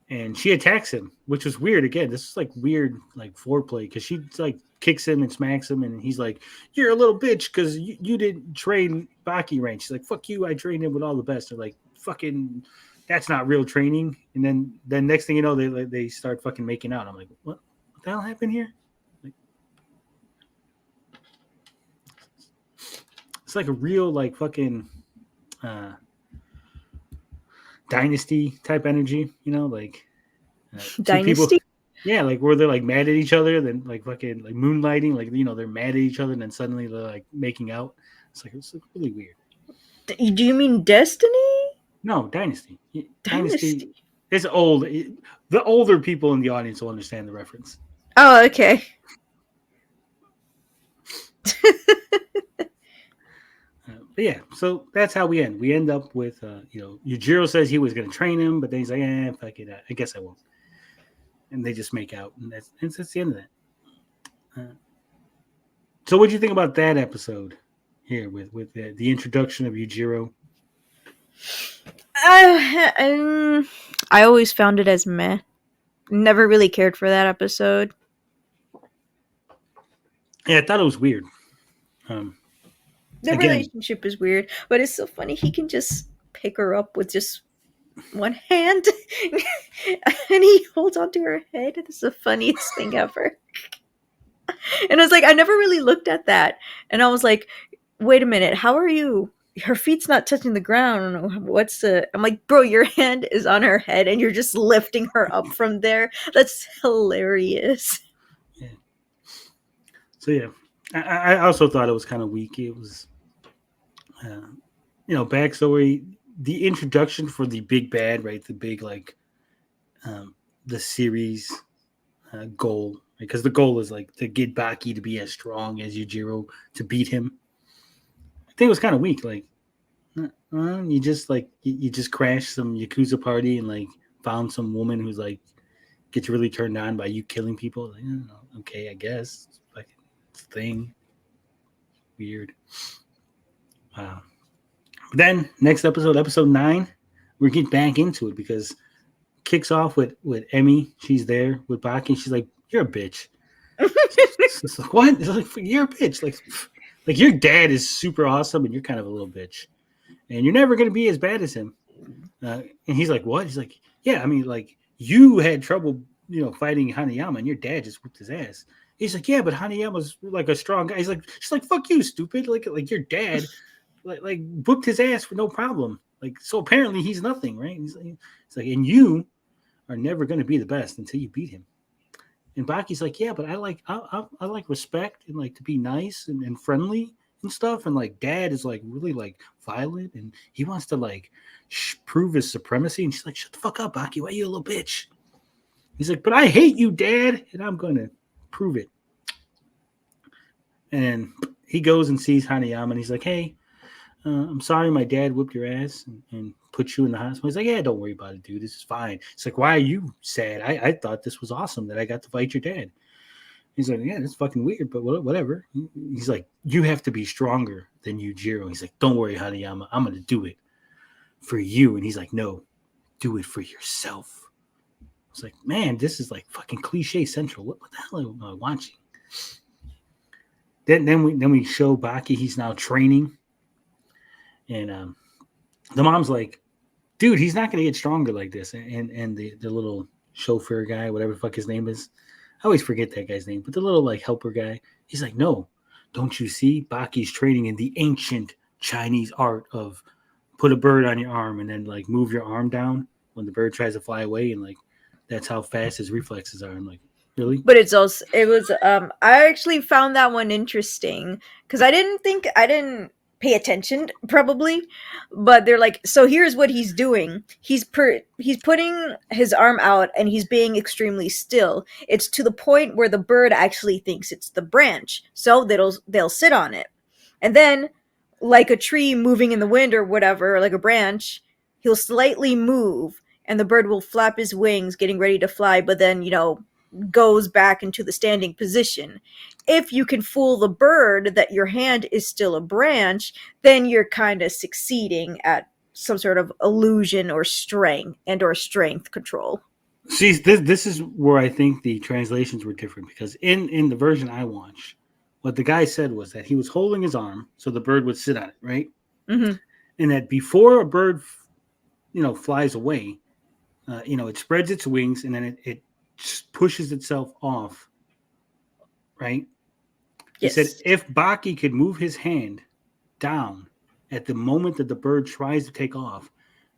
and she attacks him, which was weird. Again, this is like weird, like foreplay because she like kicks him and smacks him, and he's like, "You're a little bitch because you didn't train Baki rank." She's like, "Fuck you! I trained him with all the best." They're like, "Fucking, that's not real training." And then next thing you know, they start fucking making out. I'm like, what the hell happened here? Like, it's like a real like fucking dynasty type energy, like two people. Dynasty? Yeah, like where they're like mad at each other, then like fucking like moonlighting, like they're mad at each other, and then suddenly they're like making out. It's like really weird. Do you mean Destiny? No, Dynasty. Dynasty Dynasty. is old. The older people in the audience will understand the reference. Oh, okay. But yeah, so that's how we end. We end up with, Yujiro says he was going to train him, but then he's like, fuck it, I guess I won't. And they just make out, and that's the end of that. So what do you think about that episode here with the introduction of Yujiro? I always found it as meh. Never really cared for that episode. Yeah, I thought it was weird. The relationship is weird, but it's so funny. He can just pick her up with just one hand, and he holds onto her head. It's the funniest thing ever. And I was like, I never really looked at that, and I was like, wait a minute, how are you? Her feet's not touching the ground. I'm like, bro, your hand is on her head, and you're just lifting her up from there. That's hilarious. Yeah. So yeah, I also thought it was kind of weak. It was, backstory, the introduction for the big bad, right? The big the series goal, because the goal is like to get Baki to be as strong as Yujiro to beat him. I think it was kind of weak. Like, you just you just crashed some yakuza party and like found some woman who's like gets really turned on by you killing people. Like, okay, I guess it's a thing. Weird. Wow. But then next episode, episode 9, we get back into it because kicks off with Emmy. She's there with Baki. And she's like, "You're a bitch." It's like, what? It's like, you're a bitch. Like your dad is super awesome, and you're kind of a little bitch, and you're never gonna be as bad as him. And he's like, "What?" He's like, "Yeah, I mean, like you had trouble, fighting Hanayama, and your dad just whipped his ass." He's like, "Yeah, but Hanayama's like a strong guy." She's like, "Fuck you, stupid! Like your dad, like whooped his ass for no problem. Like, so apparently he's nothing, right?" He's like, "And you are never gonna be the best until you beat him." And Baki's like, "Yeah, but I like respect and like to be nice and friendly and stuff. And like dad is like really like violent and he wants to like prove his supremacy." And she's like, "Shut the fuck up, Baki. Why are you a little bitch?" He's like, "But I hate you, dad, and I'm gonna prove it." And he goes and sees Hanayama and he's like, "Hey, I'm sorry my dad whipped your ass and put you in the hospital." He's like, "Yeah, don't worry about it, dude. This is fine." It's like, "Why are you sad? I thought this was awesome that I got to fight your dad." He's like, "Yeah, that's fucking weird, but whatever." He's like, "You have to be stronger than Yujiro." He's like, "Don't worry, Hanayama. I'm going to do it for you." And he's like, "No, do it for yourself." I was like, man, this is like fucking cliche central. What the hell am I watching? Then we show Baki. He's now training. And the mom's like, "Dude, he's not gonna get stronger like this." And the little chauffeur guy, whatever the fuck his name is, I always forget that guy's name, but the little like helper guy, he's like, "No, don't you see? Baki's training in the ancient Chinese art of put a bird on your arm and then like move your arm down when the bird tries to fly away, and like that's how fast his reflexes are." I'm like, really? But it was I actually found that one interesting because I didn't pay attention probably, but they're like, so here's what he's doing. He's putting his arm out and he's being extremely still. It's to the point where the bird actually thinks it's the branch, so they'll sit on it. And then like a tree moving in the wind or whatever, like a branch, he'll slightly move and the bird will flap his wings getting ready to fly, but then, goes back into the standing position. If you can fool the bird that your hand is still a branch, then you're kind of succeeding at some sort of illusion or strength control. See, this is where I think the translations were different, because in the version I watched, what the guy said was that he was holding his arm so the bird would sit on it, right? Mm-hmm. And that before a bird, flies away, it spreads its wings and then it pushes itself off, right? Yes. He said if Baki could move his hand down at the moment that the bird tries to take off,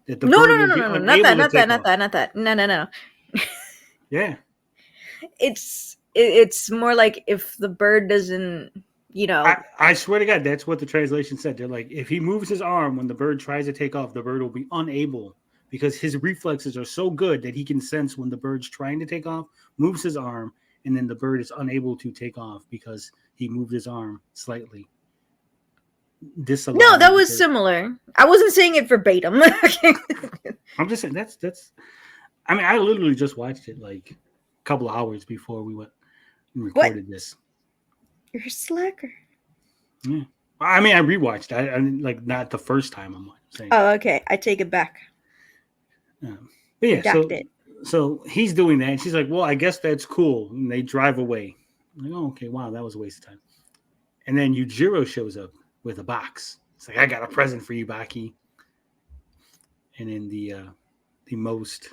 that the bird would be No, unable to take off. not that. No. Yeah. It's more like if the bird doesn't, I swear to God, that's what the translation said. They're like, if he moves his arm when the bird tries to take off, the bird will be unable, because his reflexes are so good that he can sense when the bird's trying to take off, moves his arm, and then the bird is unable to take off because he moved his arm slightly. No, that was similar. I wasn't saying it verbatim. I'm just saying that's. I mean, I literally just watched it like a couple of hours before we went and recorded this. You're a slacker. Yeah. I mean, I rewatched. I like not the first time. I'm saying. Oh, okay. I take it back. But yeah, so he's doing that. And she's like, "Well, I guess that's cool." And they drive away. I'm like, "Oh, okay, wow, that was a waste of time." And then Yujiro shows up with a box. It's like, "I got a present for you, Baki." And in the most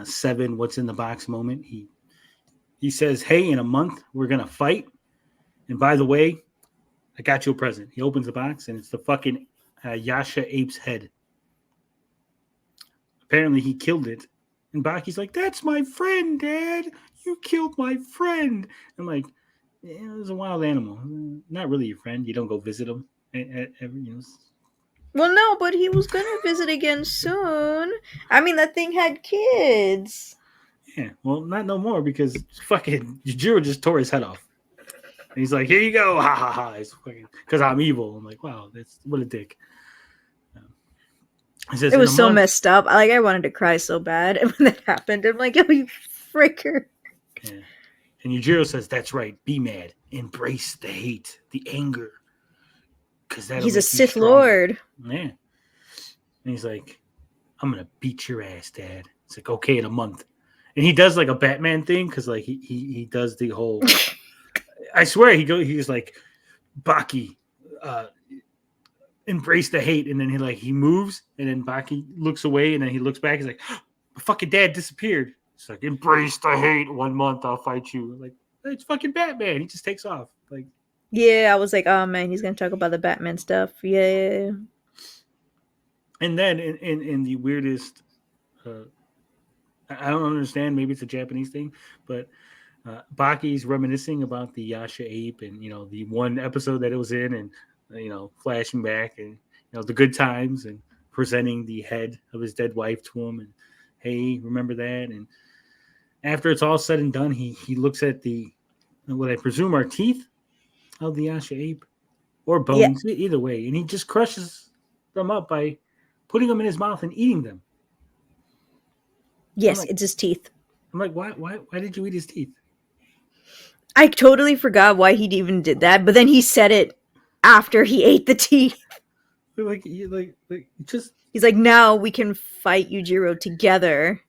7 what's in the box moment, he says, "Hey, in a month we're gonna fight. And by the way, I got you a present." He opens the box and it's the fucking Yasha ape's head. Apparently he killed it. And Baki's like, "That's my friend, Dad. You killed my friend." I'm like, yeah, it was a wild animal. Not really your friend. You don't go visit him. Well, no, but he was going to visit again soon. I mean, that thing had kids. Yeah, well, not no more because fucking Jiro just tore his head off. And he's like, "Here you go, ha ha ha!" It's fucking because I'm evil. I'm like, "Wow, that's what a dick." He says, It "In a was so month." messed up. Like I wanted to cry so bad, and when that happened, I'm like, "Oh, you fricker!" Yeah. And Yujiro says, "That's right. Be mad. Embrace the hate, the anger, because that'll He's a make you Sith stronger." Lord. Yeah. And he's like, "I'm gonna beat your ass, Dad." It's like, "Okay, in a month." And he does like a Batman thing because like he does the whole. I swear he's like, "Baki, uh, embrace the hate," and then he moves, and then Baki looks away, and then he looks back. He's like, "My fucking dad disappeared." It's like, "Embrace the hate. 1 month, I'll fight you." Like, it's fucking Batman. He just takes off. Like, Yeah, I was like, "Oh man, he's gonna talk about the Batman stuff." Yeah. and then in the weirdest, uh, I don't understand. Maybe it's a Japanese thing, but Baki's reminiscing about the Yasha ape, and the one episode that it was in, and flashing back, and the good times, and presenting the head of his dead wife to him, and hey, remember that? And after it's all said and done, he looks at the what I presume are teeth of the Yasha ape or Yeah. bones, either way, and he just crushes them up by putting them in his mouth and eating them. I'm Yes, like, it's his teeth. why did you eat his teeth? I totally forgot why he even did that, but then he said it after he ate the teeth. Like just He's like, "Now we can fight Yujiro together."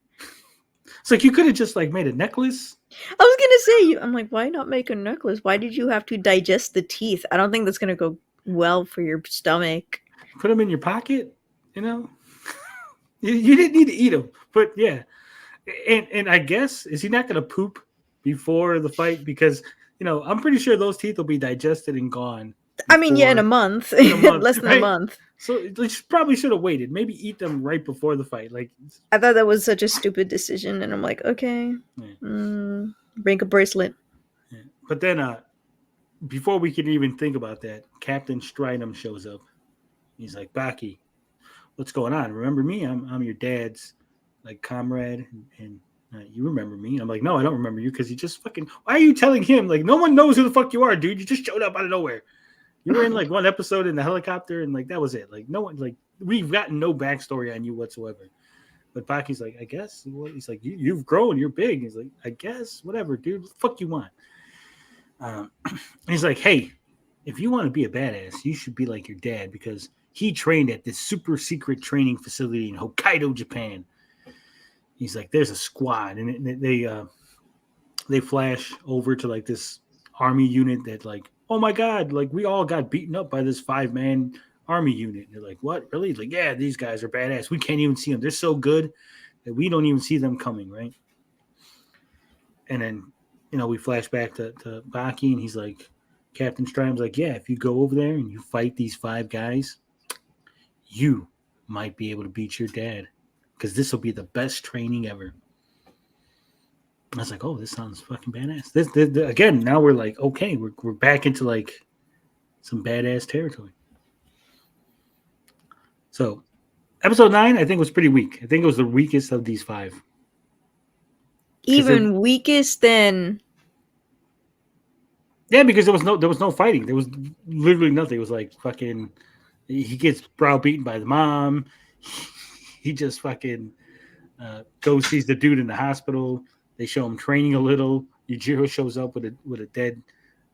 it's like you could have just like made a necklace. I was gonna say, I'm like, why not make a necklace? Why did you have to digest the teeth? I don't think that's gonna go well for your stomach. Put them in your pocket. You know, you didn't need to eat them, but yeah. And I guess is he not going to poop before the fight because I'm pretty sure those teeth will be digested and gone I mean, yeah, in a before month, in a month, less than a right? month. So they probably should have waited. Maybe eat them right before the fight. Like, I thought that was such a stupid decision, and I'm like, okay, bring a bracelet. yeah. But then before we can even think about that, Captain Stridham shows up. He's like, Baki, what's going on? Remember me? I'm your dad's like comrade, and you remember me. And I'm like, no, I don't remember you because you just fucking. Why are you telling him? Like, no one knows who the fuck you are, dude. You just showed up out of nowhere. You were in like one episode in the helicopter, and like that was it. Like no one, like we've gotten no backstory on you whatsoever. But Baki's like, I guess. He's like, you've grown, you're big. He's like, I guess, whatever, dude. What the fuck you want? He's like, hey, if you want to be a badass, you should be like your dad because he trained at this super secret training facility in Hokkaido, Japan. He's like, there's a squad, and they flash over to like this army unit that like, oh my god, like we all got beaten up by this 5-man army unit. And they're like, what, really? Like, yeah, these guys are badass. We can't even see them. They're so good that we don't even see them coming, right? And then we flash back to Baki, and he's like, Captain Strime's like, yeah, if you go over there and you fight these 5 guys, you might be able to beat your dad because this will be the best training ever. I was like, oh, this sounds fucking badass. This again, now we're like, okay, we're back into like some badass territory. So, episode 9, I think was pretty weak. I think it was the weakest of these 5. Even weakest than. Yeah, because there was no fighting. There was literally nothing. It was like fucking. He gets browbeaten by the mom. He just fucking goes sees the dude in the hospital. They show him training a little. Yujiro shows up with a dead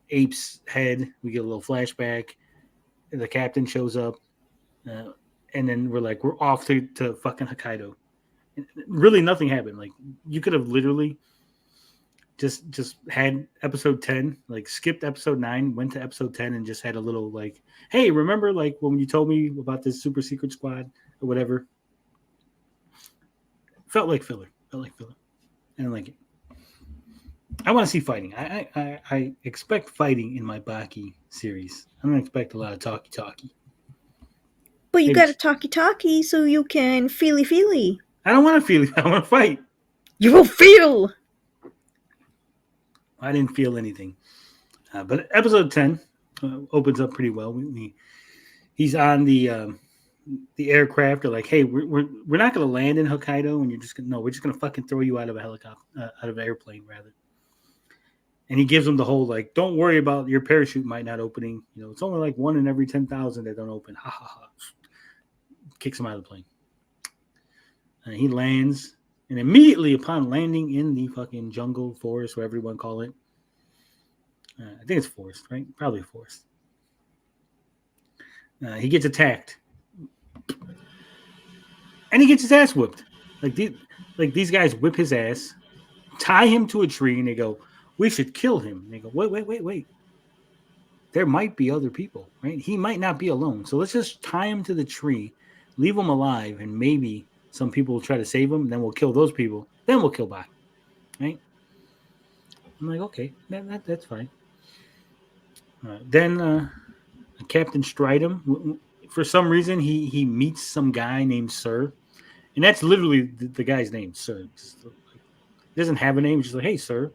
ape's head. We get a little flashback. And the captain shows up, and then we're off to fucking Hokkaido. And really, nothing happened. Like you could have literally just had episode 10, like skipped episode 9, went to episode 10, and just had a little like, hey, remember like when you told me about this super secret squad or whatever? Felt like filler. I don't like it. I want to see fighting. I expect fighting in my Baki series. I don't expect a lot of talky. But you got to talkie so you can feely. I don't want to feel. I want to fight. You will feel. I didn't feel anything. But episode 10 opens up pretty well. He's on the the aircraft are like, hey, we're not going to land in Hokkaido, and you're just gonna, no, we're just going to fucking throw you out of a helicopter, out of an airplane rather. And he gives them the whole like, don't worry about your parachute might not opening. It's only like one in every 10,000 that don't open. Ha ha ha. Kicks him out of the plane. And he lands, and immediately upon landing in the fucking jungle, forest, whatever you want to call it, I think it's forest, right? Probably forest. He gets attacked, and he gets his ass whipped. These guys whip his ass, tie him to a tree, and they go, "We should kill him." And they go, "Wait. There might be other people, right? He might not be alone. So let's just tie him to the tree, leave him alive, and maybe some people will try to save him. Then we'll kill those people. Then we'll kill Baki, right?" I'm like, okay, that's fine. Then Captain Stridham, for some reason, he meets some guy named Sir, and that's literally the guy's name, Sir. He doesn't have a name. He's just like, hey, Sir.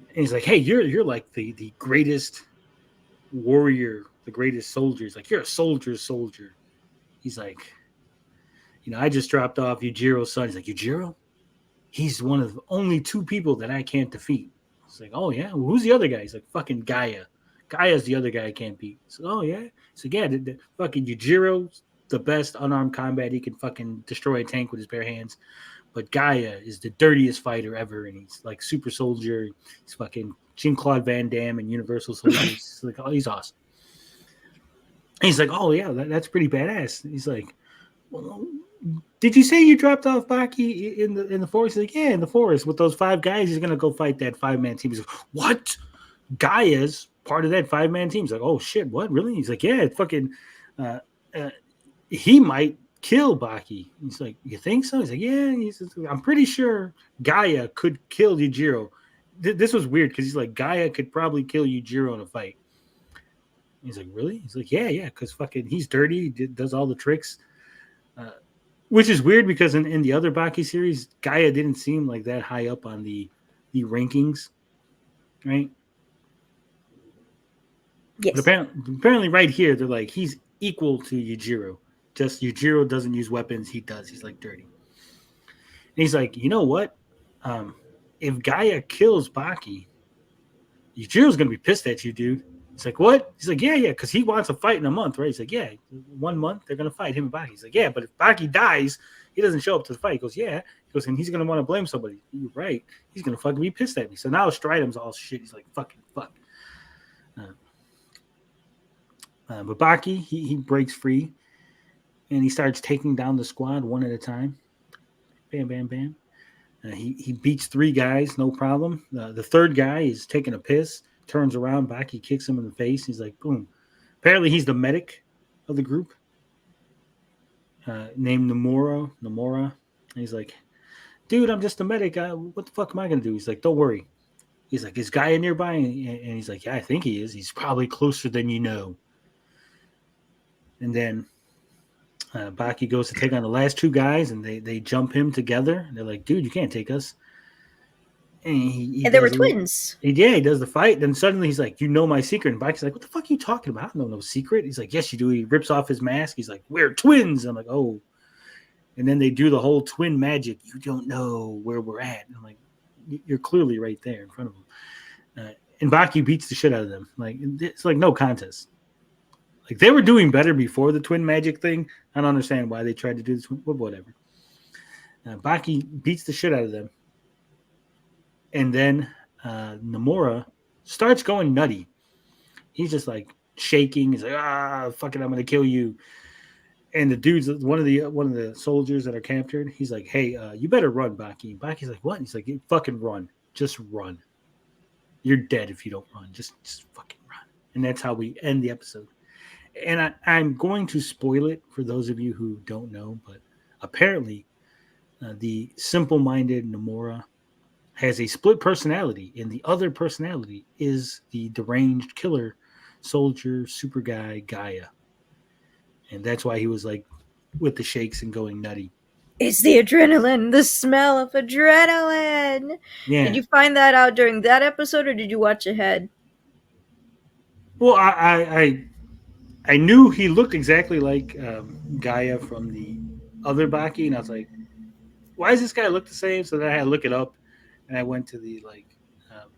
And he's like, hey, you're like the greatest warrior, the greatest soldier. He's like, you're a soldier's soldier. He's like, I just dropped off Yujiro's son. He's like, Yujiro? He's one of only two people that I can't defeat. It's like, oh yeah, well, who's the other guy? He's like, fucking Gaia. Gaia's the other guy I can't beat. So, oh yeah. So yeah, the fucking Yujiro's the best unarmed combat. He can fucking destroy a tank with his bare hands. But Gaia is the dirtiest fighter ever, and he's like super soldier. He's fucking Jean-Claude Van Damme and Universal Soldier. He's like, oh, he's awesome. And he's like, oh yeah, that's pretty badass. He's like, well, did you say you dropped off Baki in the forest? He's like, yeah, in the forest with those 5 guys. He's gonna go fight that 5-man team. He's like, what? Gaia's part of that 5-man team. He's like, oh shit, what? Really? He's like, yeah, fucking, he might kill Baki. He's like, you think so? He's like, yeah. I'm pretty sure Gaia could kill Yujiro. This was weird because he's like, Gaia could probably kill Yujiro in a fight. He's like, really? He's like, yeah, because fucking he's dirty, does all the tricks. Which is weird because in the other Baki series, Gaia didn't seem like that high up on the rankings, right? Yes. But apparently right here, they're like, he's equal to Yujiro. Just Yujiro doesn't use weapons. He does. He's like dirty. And he's like, you know what? If Gaia kills Baki, Yujiro's going to be pissed at you, dude. He's like, what? He's like, yeah, because he wants a fight in a month, right? He's like, yeah, 1 month, they're going to fight him and Baki. He's like, yeah, but if Baki dies, he doesn't show up to the fight. He goes, yeah. He goes, and he's going to want to blame somebody. You're right. He's going to fucking be pissed at me. So now Stridham's all shit. He's like, fucking fuck. But Baki, he breaks free, and he starts taking down the squad one at a time. Bam, bam, bam. He beats 3 guys, no problem. The 3rd guy is taking a piss, turns around, Baki kicks him in the face. He's like, boom. Apparently, he's the medic of the group, named Nomura. And he's like, dude, I'm just a medic. What the fuck am I going to do? He's like, don't worry. He's like, is Gaia nearby? And he's like, yeah, I think he is. He's probably closer than you know. And then Baki goes to take on the last 2 guys, and they jump him together. They're like, dude, you can't take us. And they were twins. He does the fight. Then suddenly he's like, you know my secret. And Baki's like, what the fuck are you talking about? I don't know no secret. He's like, yes, you do. He rips off his mask. He's like, we're twins. I'm like, oh. And then they do the whole twin magic. You don't know where we're at. And I'm like, you're clearly right there in front of them. And Baki beats the shit out of them. Like, it's like no contest. Like, they were doing better before the twin magic thing. I don't understand why they tried to do this. But whatever. Baki beats the shit out of them. And then Nomura starts going nutty. He's just like shaking. He's like, fuck it, I'm gonna kill you. And the dude's one of the soldiers that are captured. He's like, hey, you better run, Baki. And Baki's like, what? He's like, fucking run. Just run. You're dead if you don't run. Just fucking run. And that's how we end the episode. And I'm going to spoil it for those of you who don't know, but apparently the simple-minded Nomura has a split personality, and the other personality is the deranged killer soldier super guy Gaia. And that's why he was like with the shakes and going nutty. It's the adrenaline, the smell of adrenaline. Yeah. Did you find that out during that episode, or did you watch ahead? Well, I I knew he looked exactly like Gaia from the other Baki, and I was like, why does this guy look the same? So then I had to look it up, and I went to the um,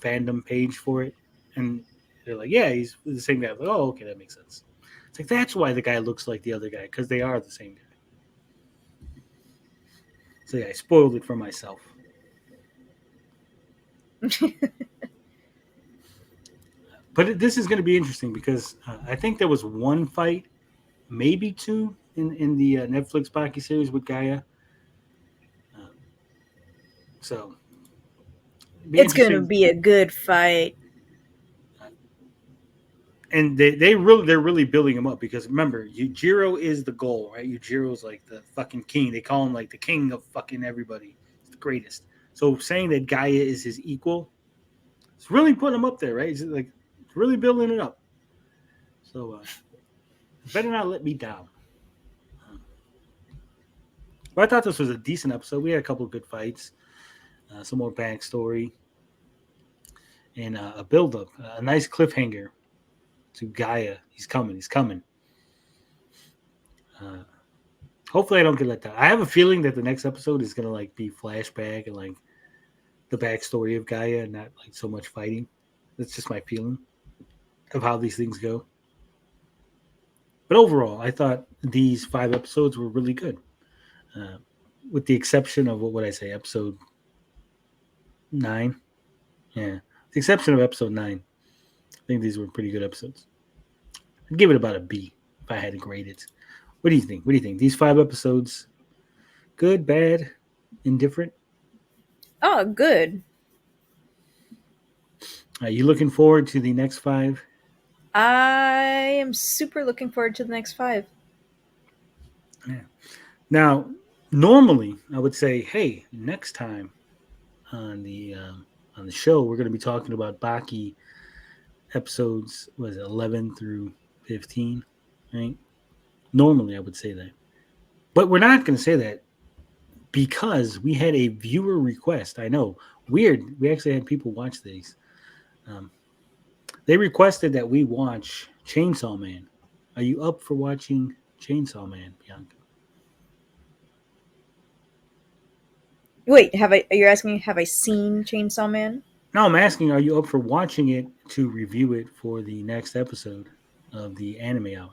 fandom page for it, and they're like, yeah, he's the same guy. I'm like, oh, okay, that makes sense. It's like that's why the guy looks like the other guy because they are the same guy. So yeah, I spoiled it for myself. But this is going to be interesting because I think there was one fight, maybe two, in the Netflix Baki series with Gaia. Uh, so it'd be It's gonna interesting. be a good fight. And they're really building him up because remember, Yujiro is the goal, right? Yujiro's like the fucking king. They call him like the king of fucking everybody. He's the greatest. So saying that Gaia is his equal, it's really putting him up there, right? It's like it's really building it up. So better not let me down. But I thought this was a decent episode. We had a couple of good fights, some more backstory, and a build up, a nice cliffhanger to Gaia. He's coming. He's coming. Uh, Hopefully, I don't get let down. I have a feeling that the next episode is gonna like be flashback and like the backstory of Gaia, and not like so much fighting. That's just my feeling of how these things go. But overall, I thought these 5 episodes were really good, uh, with the exception of what would I say, episode 9. Yeah, the exception of episode 9. I think these were pretty good episodes. I'd give it about a B if I had to grade it. What do you think? What do you think? These 5 episodes, good, bad, indifferent? Oh, good. Are you looking forward to the next 5? I am super looking forward to the next 5. Yeah. Now, normally I would say, hey, next time on the show, we're going to be talking about Baki episodes was 11 through 15, right? Normally I would say that, but we're not going to say that because we had a viewer request. I know, weird. We actually had people watch these. Um, they requested that we watch Chainsaw Man. Are you up for watching Chainsaw Man, Bianca? Wait, you're asking have I seen Chainsaw Man? No, I'm asking, are you up for watching it to review it for the next episode of the Anime Hour?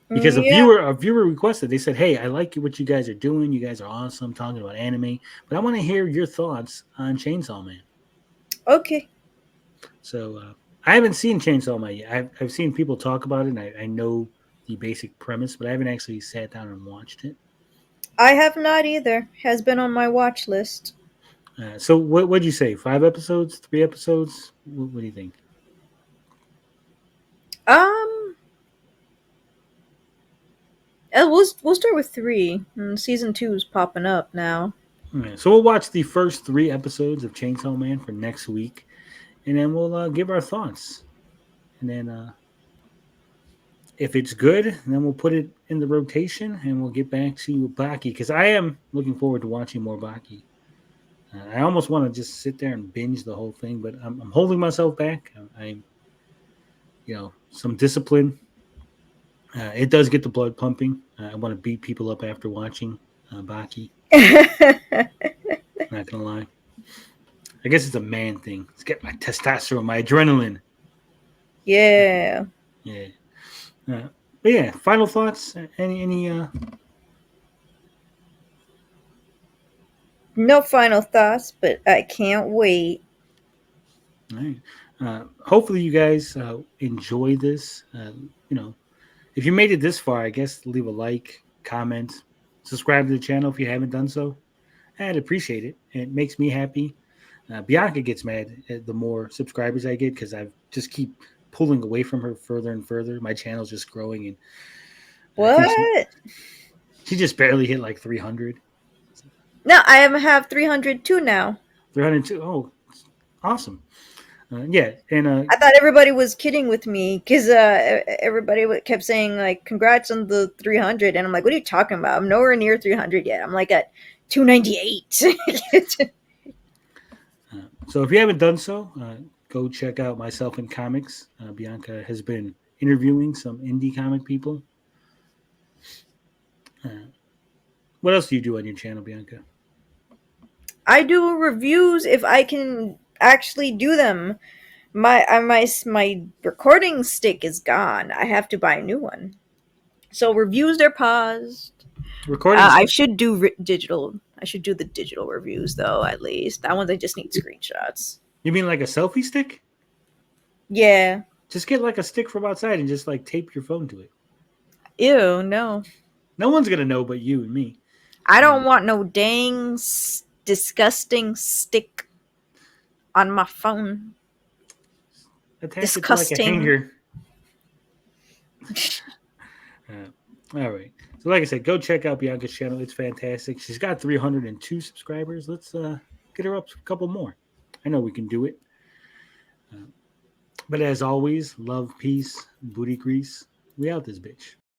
Because Yeah. a viewer requested. They said, "Hey, I like what you guys are doing. You guys are awesome talking about anime, but I want to hear your thoughts on Chainsaw Man." Okay. So I haven't seen Chainsaw Man yet. I've seen people talk about it, and I know the basic premise, but I haven't actually sat down and watched it. I have not either. Has been on my watch list. So what did you say? 5 episodes? 3 episodes? What do you think? Um, we'll start with 3. Season 2 is popping up now. Yeah, so we'll watch the first 3 episodes of Chainsaw Man for next week, and then we'll give our thoughts. And then if it's good, then we'll put it in the rotation, and we'll get back to Baki because I am looking forward to watching more Baki. I almost want to just sit there and binge the whole thing, but I'm holding myself back. I'm, some discipline. It does get the blood pumping. I want to beat people up after watching Baki. Not gonna lie. I guess it's a man thing. It's get my testosterone, my adrenaline. Yeah. Yeah. But yeah, final thoughts? Any No final thoughts, but I can't wait. all right. Hopefully you guys enjoy this. If you made it this far, I guess leave a like, comment, subscribe to the channel if you haven't done so. I'd appreciate it. It makes me happy. Bianca gets mad at the more subscribers I get because I just keep pulling away from her further and further. My channel's just growing, and I think What? she just barely hit like 300. No, I have 302 now. 302. Oh, awesome. Yeah, and I thought everybody was kidding with me because everybody kept saying like congrats on the 300, and I'm like, what are you talking about? I'm nowhere near 300 yet. I'm like at 298. so if you haven't done so, go check out Myself in Comics. Bianca has been interviewing some indie comic people. What else do you do on your channel, Bianca? I do reviews if I can actually do them. My recording stick is gone. I have to buy a new one. So reviews are paused. Recording. I should do digital. I should do the digital reviews though. At least that ones I just need screenshots. You mean like a selfie stick? Yeah. Just get like a stick from outside and just like tape your phone to it. Ew. No. No one's gonna know but you and me. I don't want no dang disgusting stick on my phone. Attach it to like a Disgusting. hanger. All right. So, like I said, go check out Bianca's channel. It's fantastic. She's got 302 subscribers. Let's get her up a couple more. I know we can do it. But as always, love, peace, booty grease. We out this bitch.